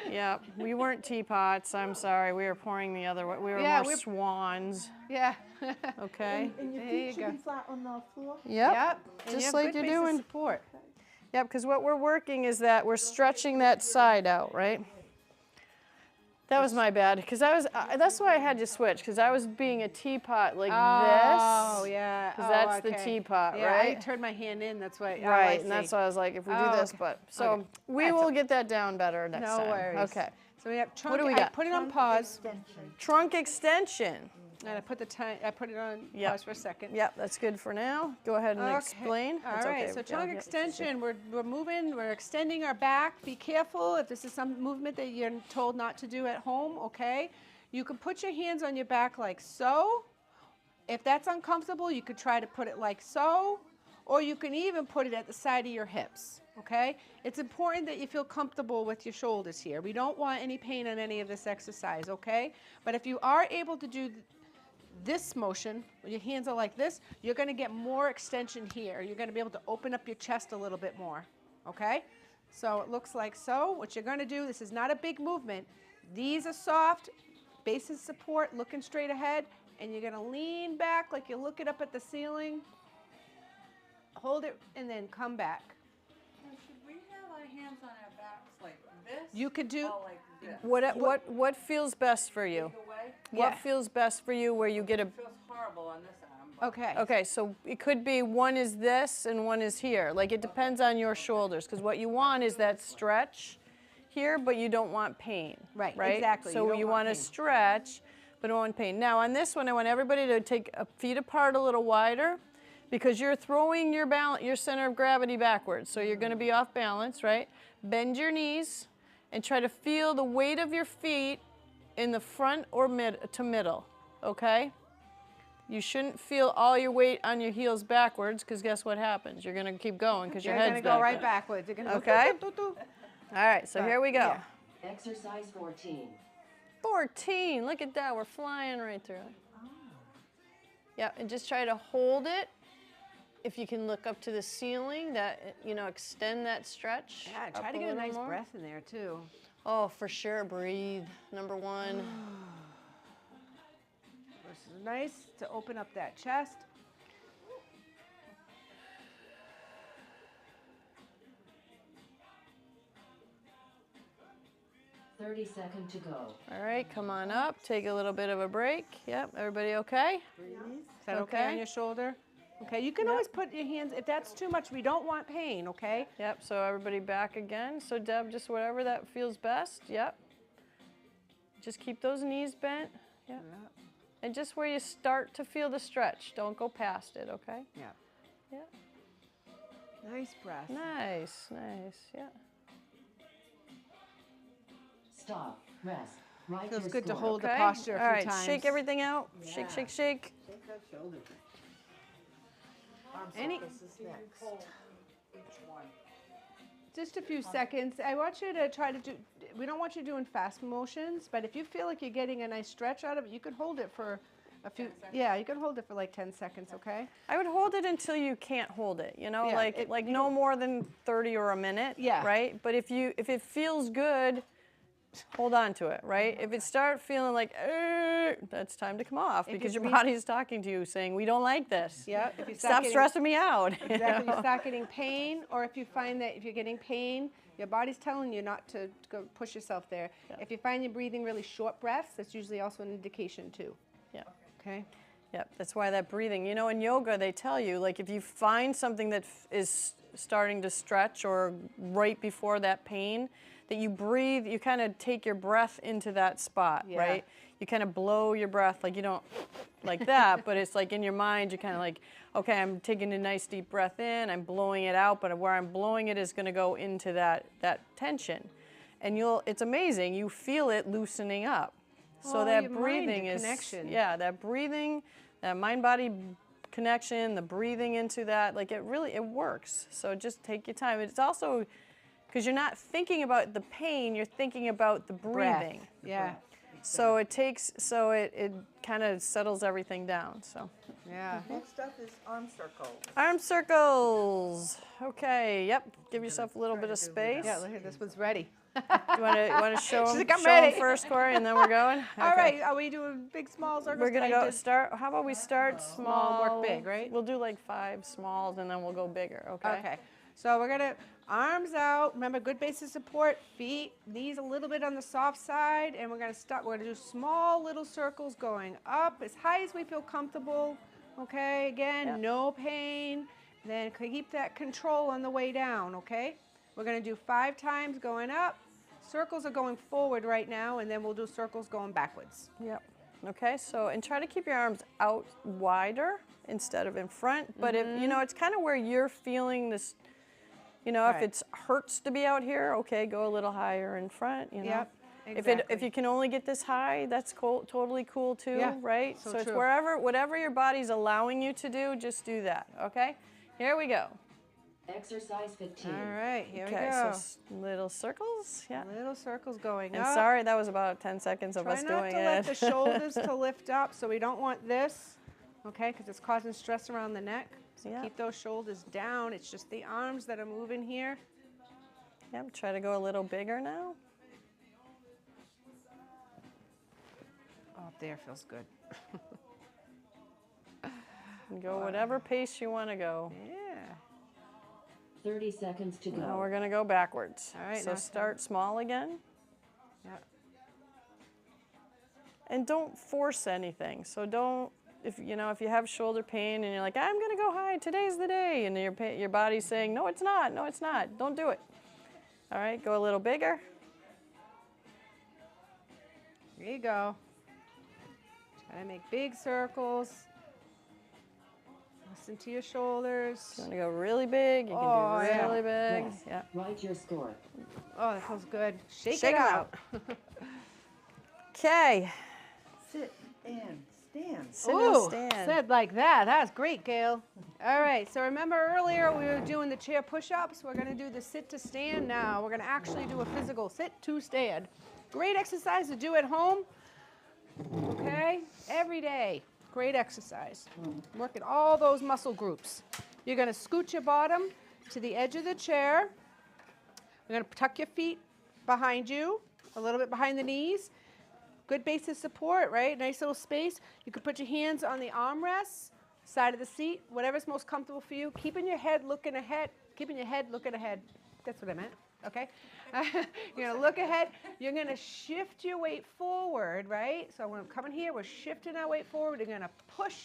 Yep, we weren't teapots. I'm sorry. We were pouring the other way. We were Yeah, more we're- swans. Yeah. Okay. And your There you feet should go. be flat on the floor. Yep. Yep. And you Just have like good you're base of doing. support. Yep, because what we're working is that we're stretching that side out, right? That was my bad, because that's why I had to switch, because I was being a teapot like this. Oh, yeah. Because that's the teapot, yeah, right? I turned my hand in, that's why. Right, and that's why I was like, if we do this, okay. but, so Okay. we will get that down better next time. No worries. Okay. So we have trunk. What do we I got? put it on pause, Trunk extension. and I put it on Yep. pause for a second. Yep, that's good for now. Go ahead and Okay. explain. All It's right, okay. so Yeah, trunk yeah. extension, we're moving, we're extending our back. Be careful if this is some movement that you're told not to do at home, okay? You can put your hands on your back like so. If that's uncomfortable, you could try to put it like so, or you can even put it at the side of your hips, okay? It's important that you feel comfortable with your shoulders here. We don't want any pain on any of this exercise, okay? But if you are able to do this motion, when your hands are like this, you're going to get more extension here. You're going to be able to open up your chest a little bit more, okay? So it looks like so. What you're going to do, this is not a big movement. These are soft, bases support, looking straight ahead, and you're going to lean back like you're looking up at the ceiling. Hold it, and then come back. Now, should we have our hands on our backs like this? You could do, Or like this? What feels best for you? Either way? Yeah. What feels best for you where you get a... It feels horrible on this arm. But okay. Okay, so it could be one is this and one is here. Like it depends on your shoulders, because what you want is that stretch here, but you don't want pain. Right, Right? exactly. So You don't you want want to pain. stretch, but don't want pain. Now on this one, I want everybody to take feet apart a little wider, because you're throwing your center of gravity backwards. So you're going to be off balance, right? Bend your knees and try to feel the weight of your feet in the front or mid to middle, okay? You shouldn't feel all your weight on your heels backwards, because guess what happens? You're going to keep going because your You're head's going to go right back. backwards. You're going to Okay. go doo, doo, doo. All right, so here we go. Yeah. Exercise 14. 14, look at that, we're flying right through it. Yeah, and just try to hold it. If you can look up to the ceiling, that, you know, extend that stretch. Yeah, up try to get a little nice more. breath in there too. Oh, for sure, breathe, number one. This is nice to open up that chest. Thirty seconds to go. All right, come on up, take a little bit of a break. Yep, everybody okay? Is that okay Okay. on your shoulder? Okay, you can always put your hands, if that's too much, we don't want pain, okay? Yep, so everybody back again. So Deb, just whatever that feels best, yep. Just keep those knees bent, yep. And just where you start to feel the stretch, don't go past it, okay? Yeah. Yep. Nice breath. Nice, nice, yeah. Stop. Rest. Write Feels your good to score. hold the Okay. posture a All few right, times. shake everything out. Shake, shake, shake. Shake that shoulder. Arm Any- circles is next. each one. Just a few seconds. I want you to try to do, we don't want you doing fast motions, but if you feel like you're getting a nice stretch out of it, you could hold it for a few, yeah, you can hold it for like 10 seconds, okay? I would hold it until you can't hold it, you know, Yeah, like no more than 30 or a minute, Yeah. right? But if it feels good, hold on to it, right? If it start feeling like, that's time to come off, If because you your feel- body's talking to you saying, we don't like this. Yeah, if you Stop getting- stressing me out. you Exactly, you know? start getting pain, or if you find that if you're getting pain, your body's telling you not to go push yourself there. If you find you're breathing really short breaths, that's usually also an indication too. Yeah. Okay? Yep, that's why that breathing. You know, in yoga, they tell you, like, if you find something that is starting to stretch or right before that pain, that you breathe, you kind of take your breath into that spot, Yeah. right? You kind of blow your breath, like you don't like that, but it's like in your mind, you're kind of like, okay, I'm taking a nice deep breath in, I'm blowing it out, but where I'm blowing it is going to go into that tension. And it's amazing, you feel it loosening up. So Oh, that your mind breathing is, connection. yeah, that breathing, that mind-body connection, the breathing into that, like it works. So just take your time. It's also, because you're not thinking about the pain, you're thinking about the breathing. Breath. Yeah. So it kind of settles everything down, so. Yeah. Next up is arm circles. Arm circles. Okay, yep, give yourself a little bit of space. Yeah, look at this one's ready. You want to show She's them, like, "I'm ready." first, Corey, and then we're going? All Okay. right, are we doing big, small circles? We're gonna I go did- start. How about we start small, work big, right? We'll do like 5 smalls, and then we'll go bigger. Okay. Okay. So we're gonna Arms out. Remember, good base of support. Feet, knees a little bit on the soft side, and we're gonna start. We're gonna do small little circles going up as high as we feel comfortable. Okay, again, no pain. Then keep that control on the way down. Okay, we're gonna do 5 times going up. Circles are going forward right now, and then we'll do circles going backwards. Yep. Okay, so, and try to keep your arms out wider instead of in front. But if, you know, it's kind of where you're feeling this, you know, if it hurts to be out here, okay, go a little higher in front, you know. Yep, exactly. If you can only get this high, that's cool, totally cool too, right? so it's true. whatever your body's allowing you to do, just do that, okay? Here we go. Exercise 15. All right, here we Okay, go. so little circles, yeah. Little circles going And up. sorry, that was about 10 seconds of Try us not doing to let it. the shoulders to lift up, so we don't want this, okay, because it's causing stress around the neck. So keep those shoulders down. It's just the arms that are moving here. Yep, try to go a little bigger now. Oh, up there feels good. And go whatever pace you want to go. Yeah. 30 seconds to go. Now we're going to go backwards. All right, so now start small again. Yeah. And don't force anything. So don't, if you have shoulder pain and you're like, I'm going to go high, today's the day, and your body's saying, no, it's not, don't do it. All right, go a little bigger. There you go. Try to make big circles. Listen to your shoulders. If you want to go really big, you can do really big. Yes. Yeah. Write your score. Oh, that feels good. Shake it 'em out. Okay. Sit and stand. Sit Ooh, and stand. said like that. That was great, Gail. All right, so remember earlier we were doing the chair push-ups. We're going to do the sit to stand now. We're going to actually do a physical sit to stand. Great exercise to do at home, okay? Every day. Great exercise. Working all those muscle groups. You're going to scoot your bottom to the edge of the chair. You're going to tuck your feet behind you, a little bit behind the knees. Good base of support, right? Nice little space. You could put your hands on the armrests, side of the seat, whatever's most comfortable for you. Keeping your head looking ahead. Keeping your head looking ahead. That's what I meant, okay? You're going to look ahead. You're going to shift your weight forward, right? So when I'm coming here, we're shifting our weight forward. We're going to push,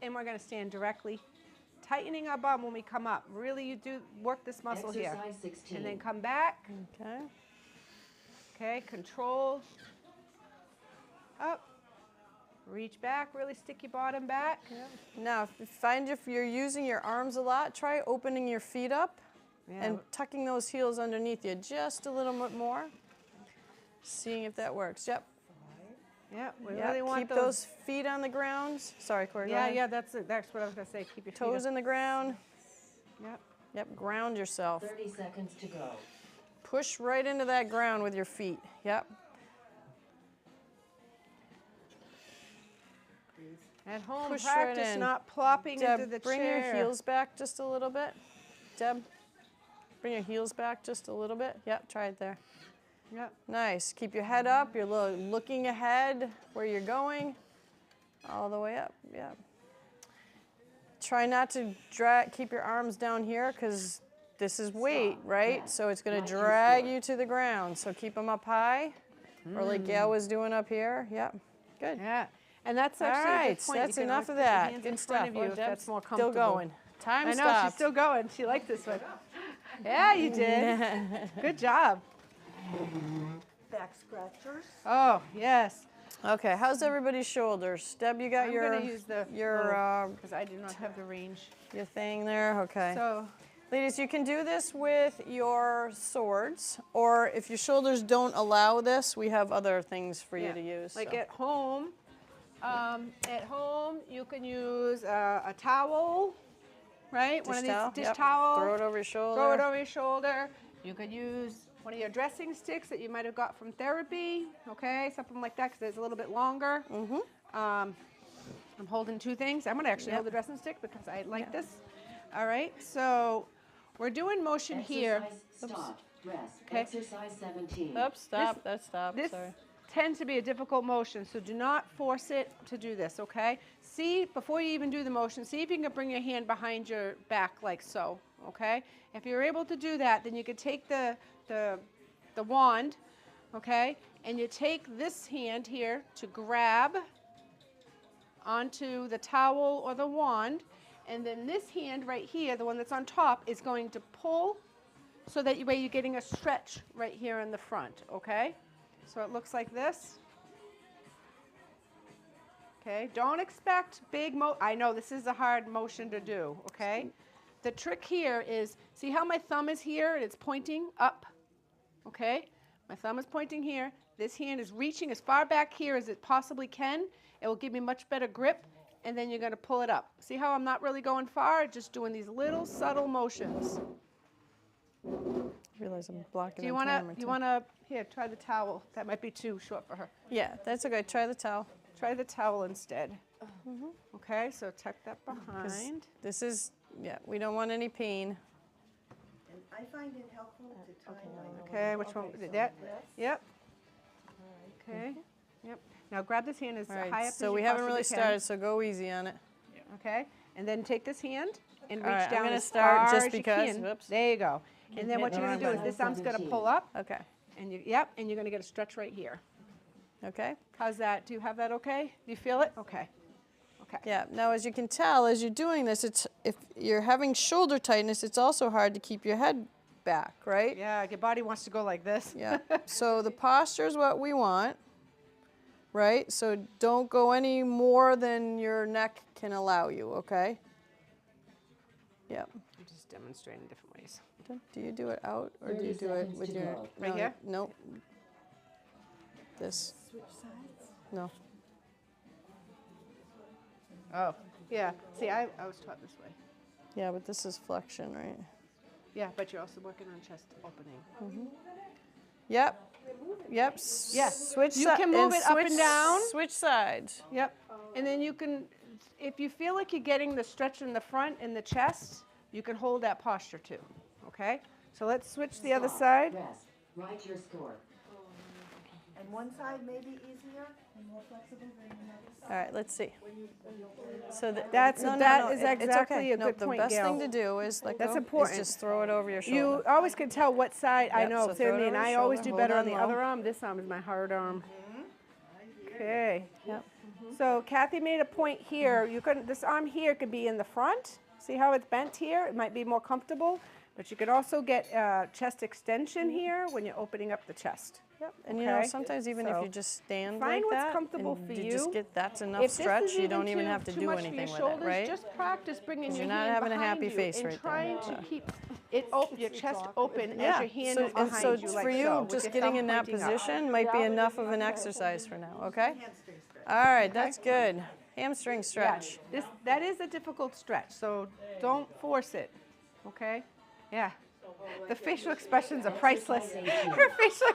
and we're going to stand directly, tightening our bum when we come up. Really, you do work this muscle here. Exercise 16. And then come back. Okay. Okay, control. Up. Reach back, really stick your bottom back. Now, if you're using your arms a lot, try opening your feet up and tucking those heels underneath you just a little bit more. Seeing if that works. Yep. Yeah, we really want keep those feet on the ground. Sorry, Corey. Yeah, that's it. That's what I was going to say. Keep your Toes in the ground. Yep. Yep, ground yourself. 30 seconds to go. Push right into that ground with your feet. Yep. At home, Push right practice in. not plopping Deb, into the bring chair. your heels back just a little bit. Deb, bring your heels back just a little bit. Yep, try it there. Yep. Nice. Keep your head up. You're looking ahead where you're going. All the way up. Yep. Try not to keep your arms down here because this is weight, right? So it's going to drag you to the ground. So keep them up high, or like Gail was doing up here. Yep. Good. Yeah. And that's actually All a right, good point. that's You can enough always of put your that. hands Good in stuff. front of you if Deb's that's more still comfortable. going. Time I know, stopped. she's still going. She liked this one. Yeah, you did. Good job. Back scratchers. Oh, yes. Okay, how's everybody's shoulders? Deb, you got I'm your going to use the because I do not have the range. your thing there? Okay. So, Ladies, you can do this with your swords, or if your shoulders don't allow this, we have other things for you to use. like so. at home, you can use a towel, right? One of these towel? dish Yep. towels. Throw it over your shoulder. Throw it over your shoulder. You could use one of your dressing sticks that you might have got from therapy, okay? Something like that, because it's a little bit longer. Mm-hmm. I'm holding two things. I'm going to actually hold the dressing stick because I like this. All right, so we're doing motion here. Exercise, stop, rest. Okay. Exercise 17. Oops, stop, that's stop, This sorry. tends to be a difficult motion, so do not force it to do this, okay? See, before you even do the motion, see if you can bring your hand behind your back like so, okay? If you're able to do that, then you could take the wand, okay, and you take this hand here to grab onto the towel or the wand, and then this hand right here, the one that's on top, is going to pull so that way you're getting a stretch right here in the front, okay? So it looks like this. Okay, don't expect big I know this is a hard motion to do, okay? The trick here is, see how my thumb is here and it's pointing up, okay? My thumb is pointing here. This hand is reaching as far back here as it possibly can. It will give me much better grip, and then you're going to pull it up. See how I'm not really going far, just doing these little subtle motions. I realize I'm blocking. Do you want to, here, try the towel. That might be too short for her. Yeah, that's okay. Try the towel. Try the towel instead. Okay, so tuck that behind. This is, yeah, we don't want any pain. And I find it helpful to tie my Okay, which one? That? Yep. Okay. Yep. Now grab this hand as All high right, up as so you we haven't possibly really can. started, so go easy on it. Okay, and then take this hand and reach All right, I'm down gonna as start far just as you because. can. Whoops. There you go. And then what you're going to do is this arm's going to pull up, Okay. and you're going to get a stretch right here. Okay. How's that? Do you have that okay? Do you feel it? Okay. Okay. Yeah. Now, as you can tell, as you're doing this, if you're having shoulder tightness, it's also hard to keep your head back, right? Yeah, your body wants to go like this. Yeah. So the posture is what we want, right? So don't go any more than your neck can allow you, okay? Yep. I'm just demonstrating different ways. Do you do it out or do you 30 do it seconds with to your go. Right here? No. This. switch sides. No. Oh, yeah. See, I was taught this way. Yeah, but this is flexion, right? Yeah, but you're also working on chest opening. Yep. Yep. Yeah. Switch. You can move it up and down. Switch sides. Yep. And then you can, if you feel like you're getting the stretch in the front and the chest, you can hold that posture too. Okay? So let's switch the other Stop. side. Rest. Write your score. And one side may be easier and more flexible than another side. All right. Let's see. So That is it's exactly okay. a No, good the point, best Gail. thing to do is That's is important. just throw it over your shoulder. You always can tell what side. I Yep, know, so throw it Cindy, and over I your always shoulder, do better hold on the on other low. arm. This arm is my hard arm. Okay. Yep. So Kathy made a point here. You can, this arm here could be in the front. See how it's bent here? It might be more comfortable, but you could also get chest extension here when you're opening up the chest. Yep. And you know, Okay. sometimes even if So you just stand find like what's that, comfortable and for you you. just get that's enough If this stretch. is You don't even too- have to too do much for anything your with shoulders, it, right? Just practice bringing your you're not hand having a behind happy you face and right there. trying to keep it your chest open Yeah. as your hand so, is and behind so you, like for you, so, with just your getting thumb in that pointing up. position might be enough of an exercise for now. Okay. Hamstring stretch. All right. That's good. Hamstring stretch. Yeah, that is a difficult stretch, so don't force it. Okay? Yeah. The facial expressions are priceless. Her facial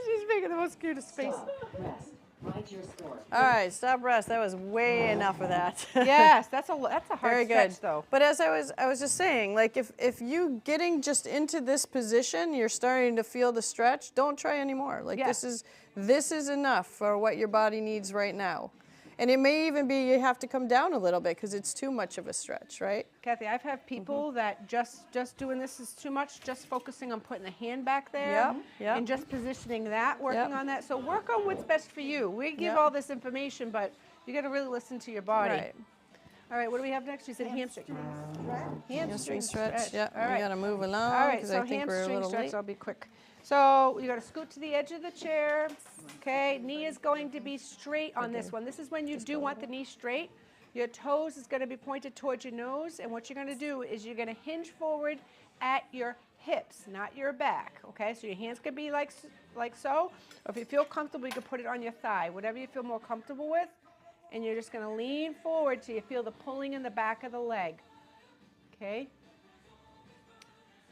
she's making the most cutest face. Stop. Rest. Write your score. All right. Stop. Rest. That was way enough of that. Yes, that's a hard Very stretch good. though. But as I was just saying, like if you getting just into this position, you're starting to feel the stretch. Don't try anymore. Like Yeah. this is enough for what your body needs right now. And it may even be you have to come down a little bit because it's too much of a stretch, right? Kathy, I've had people that just doing this is too much, just focusing on putting the hand back there Yep, yep. and just positioning that, working Yep. on that. So work on what's best for you. We give Yep. all this information, but you got to really listen to your body. Right. All right, what do we have next? You said hamstring. Hamstring stretch. Yeah. All right. We got to move along All right, because so I think we're a hamstring little stretch, late. I'll be quick. So you got to scoot to the edge of the chair. Okay, knee is going to be straight on this one. This is when you do want the knee straight. Your toes is going to be pointed towards your nose, and what you're going to do is you're going to hinge forward at your hips, not your back. Okay, so your hands could be like so. Or if you feel comfortable, you can put it on your thigh, whatever you feel more comfortable with. And you're just going to lean forward till you feel the pulling in the back of the leg. Okay.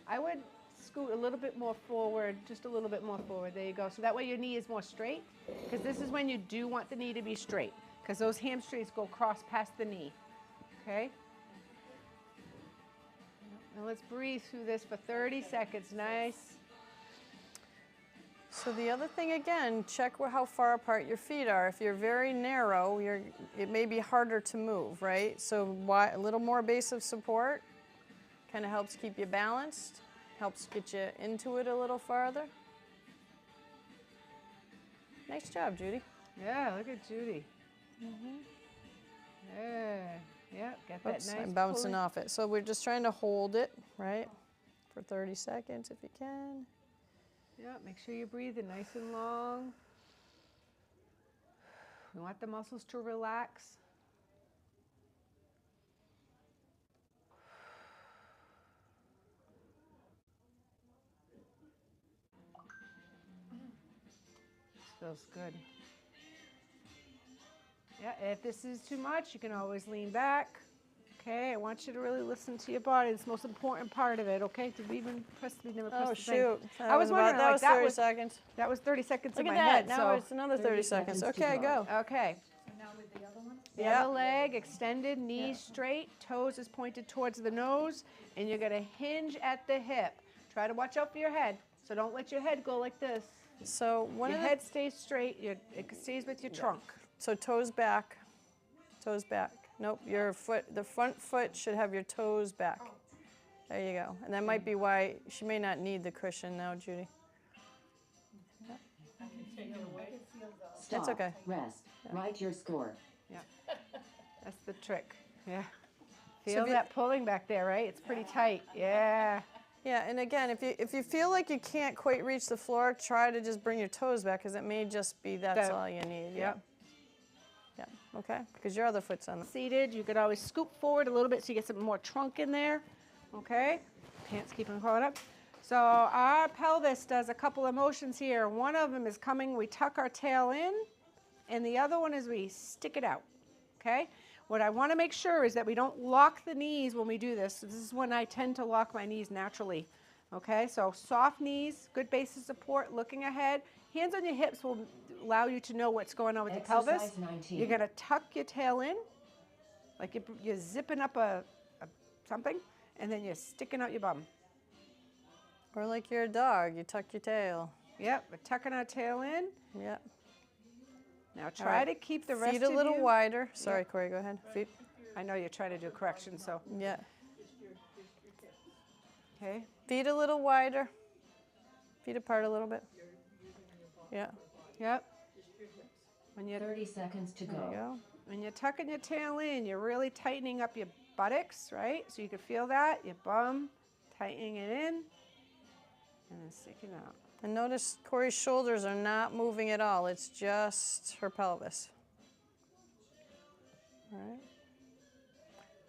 I would scoot a little bit more forward, just a little bit more forward. There you go. So that way your knee is more straight, because this is when you do want the knee to be straight, because those hamstrings go cross past the knee. Okay? Now let's breathe through this for 30 seconds. Nice. So the other thing, again, check how far apart your feet are. If you're very narrow, it may be harder to move, right? So a little more base of support. Kind of helps keep you balanced, helps get you into it a little farther. Nice job, Judy. Yeah, look at Judy. Yeah, get that Oops, nice I'm bouncing pulling. off it. So we're just trying to hold it, right, for 30 seconds if you can. Yeah, make sure you're breathing nice and long. We want the muscles to relax. Feels good. Yeah, if this is too much, you can always lean back. Okay, I want you to really listen to your body. It's the most important part of it, okay? Did we even press, we never pressed Oh, the thing. shoot. I was wondering, that like, was that 30 was- seconds. That was 30 seconds Look in at my that. head. Now So it's another 30 seconds. seconds to Okay, go. go. okay. Now with the other one? The Yep. other leg extended, knees straight, toes is pointed towards the nose, and you're gonna hinge at the hip. Try to watch out for your head, so don't let your head go like this. So one Your of the, head stays straight, it stays with your trunk. so toes back, toes back. Nope, your foot, the front foot should have your toes back. There you go. And that might be why she may not need the cushion now, Judy. Stop. okay. Rest. Write your score. That's the trick, yeah. So Feel if you- that pulling back there, right? It's pretty tight, yeah. Yeah, and again, if you feel like you can't quite reach the floor, try to just bring your toes back because it may just be that's all you need. Yep. Yeah, okay, because your other foot's on the... Seated, you could always scoop forward a little bit so you get some more trunk in there, okay? Pants keep them caught up. So our pelvis does a couple of motions here. One of them is coming, we tuck our tail in, and the other one is we stick it out, okay? What I want to make sure is that we don't lock the knees when we do this. This is when I tend to lock my knees naturally, okay? So soft knees, good base of support, looking ahead. Hands on your hips will allow you to know what's going on with your pelvis. Exercise 19. You're going to tuck your tail in, like you're zipping up a something, and then you're sticking out your bum. Or like you're a dog, you tuck your tail. Yep, we're tucking our tail in. Yep. Now try to keep the rest Feet of a little you. wider. Sorry, Corey, go ahead. Feet. I know you're trying to do correction, so, Yeah. okay. Feet a little wider. Feet apart a little bit. Yeah. Yep. When you're 30 seconds to There you go. go. When you're tucking your tail in, you're really tightening up your buttocks, right? So you can feel that, your bum, tightening it in, and then sticking out. And notice Corey's shoulders are not moving at all. It's just her pelvis. All right.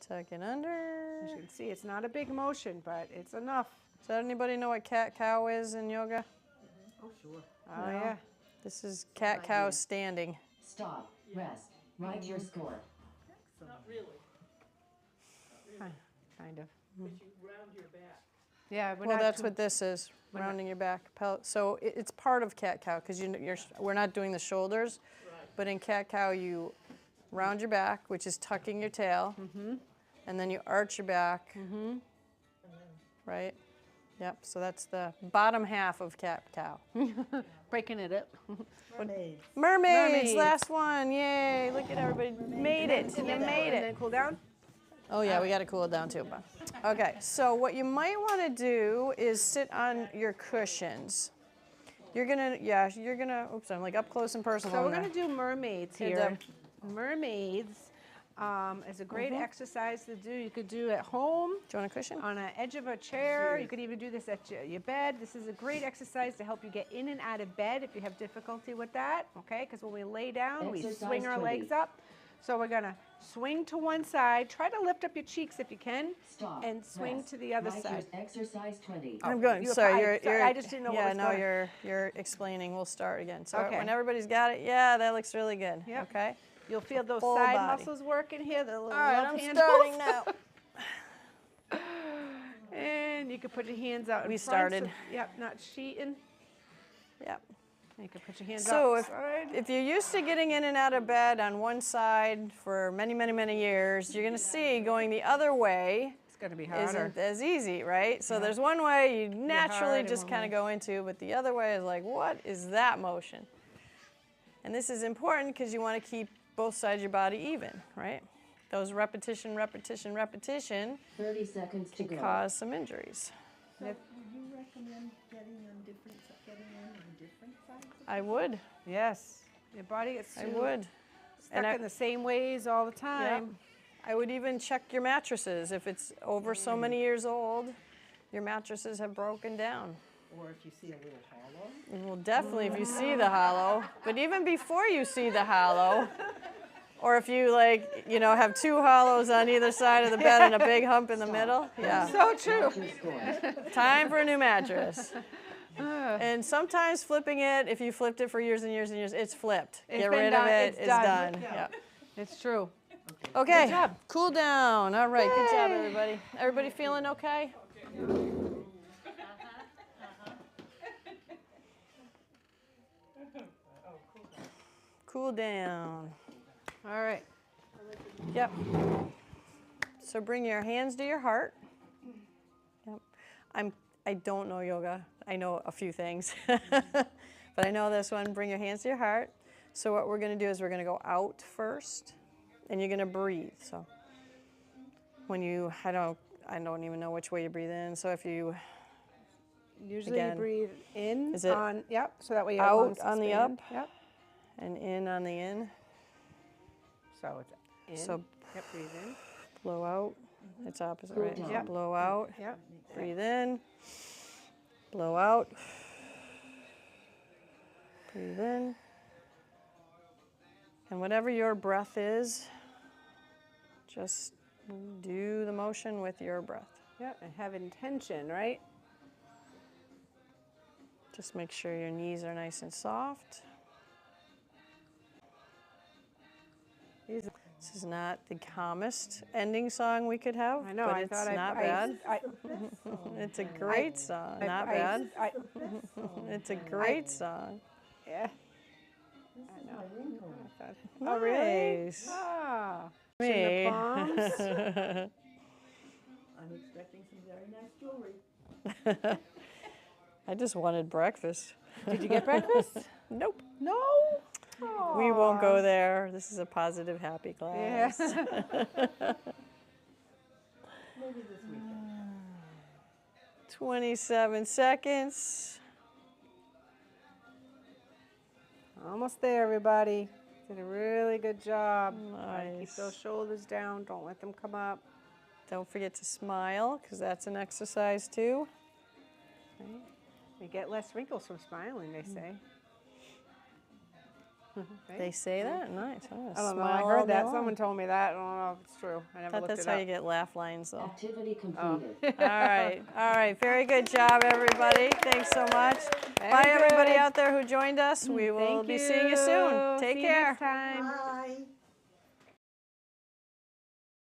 Tuck it under. As you can see, it's not a big motion, but it's enough. Does anybody know what cat-cow is in yoga? Oh, sure. Oh, No. yeah. This is cat-cow standing. Stop. Rest. Write your score. Not really, Kind of. but you round your back. Yeah, we're Well, not that's too- what this is, we're not- rounding your back. So it's part of cat-cow because we're not doing the shoulders, Right. but in cat-cow you round your back, which is tucking your tail, and then you arch your back, right? Yep, so that's the bottom half of cat-cow. breaking it up. Mermaids. Mermaids, last one, yay, look at everybody, made it, you made And it. then cool down. Oh yeah, we gotta cool it down too. Okay, so what you might wanna do is sit on your cushions. You're gonna, oops, I'm like up close and personal. So we're on going to there. do mermaids Here, here. Deb. Mermaids is a great exercise to do. You could do at home, Do you want a cushion? on an edge of a chair. You could even do this at your bed. This is a great exercise to help you get in and out of bed if you have difficulty with that, okay? Because when we lay down, we Exercise swing our 20. legs up. So we're going to swing to one side. Try to lift up your cheeks if you can, Stop. and swing Rest. to the other Write side. Your exercise 20. I'm going. you Sorry, applied- you're. I just didn't know what Yeah, was no, going- you're explaining. We'll start again. So Okay. when everybody's got it, yeah, that looks really good. Yep. Okay. You'll feel those Full side body. muscles working here, the little All right, love I'm handles. starting now. And you can put your hands out in We front. started. Yep, not cheating. Yep. You can put your hands So outside. if you're used to getting in and out of bed on one side for many, many, many years, you're going to see going the other way It's going to be harder. isn't as easy, right? So there's one way you naturally hard just and kind one of go into, but the other way is like, what is that motion? And this is important because you want to keep both sides of your body even, right? those repetition 30 seconds to go. cause some injuries. Would you recommend getting in on different sides? I would. Yes. Your body gets I would. stuck in the same ways all the time. I would even check your mattresses. If it's over so many years old, your mattresses have broken down. Or if you see a little hollow? Well, definitely if you see the hollow. But even before you see the hollow, or if you have two hollows on either side of the bed and a big hump in the middle, yeah. So true. Your score. Time for a new mattress. And sometimes flipping it, if you flipped it for years and years and years, it's flipped. Get been rid done. of it. It's done. Yeah. It's true. Okay. Good job. Cool down. All right. Good job, everybody. Everybody feeling okay? Cool down. All right. Yep. So bring your hands to your heart. Yep. I don't know yoga. I know a few things. But I know this one. Bring your hands to your heart. So what we're going to do is we're going to go out first, and you're going to breathe. So when you, I don't even know which way you breathe in. So if you Usually again, you breathe in is it on, yep, so that way your out lungs on the expand. up? Yep. and in on the in, So it's in. so Yep, breathe in. blow out. It's opposite, Cool right? down. So blow out. Yep. Breathe in. Blow out. Breathe in. And whatever your breath is, just do the motion with your breath. Yep, and have intention, right? Just make sure your knees are nice and soft. These- This is not the calmest ending song we could have, I know, but I it's thought not bad. It's a great song, not bad. It's a great song. Yeah. I know. I thought, oh, really? Nice. Ah. Me. In the palms. I'm expecting some very nice jewelry. I just wanted breakfast. Did you get breakfast? Nope. No. We won't go there. This is a positive, happy class. Yeah. Maybe this weekend. 27 seconds. Almost there, everybody. Did a really good job. Try to keep Nice. those shoulders down. Don't let them come up. Don't forget to smile, because that's an exercise too. Right? You get less wrinkles from smiling, they say. Right? They say that? Nice. Oh, I don't know. smile I all heard day that. long. Someone told me that. I don't know if it's true. I never Thought looked that's it how up. you get laugh lines, though. Activity completed. All right. All right. Very good job, everybody. Thanks so much. Very Bye, everybody good. out there who joined us. We will Thank be seeing you soon. you. Take See you care. next time. Bye.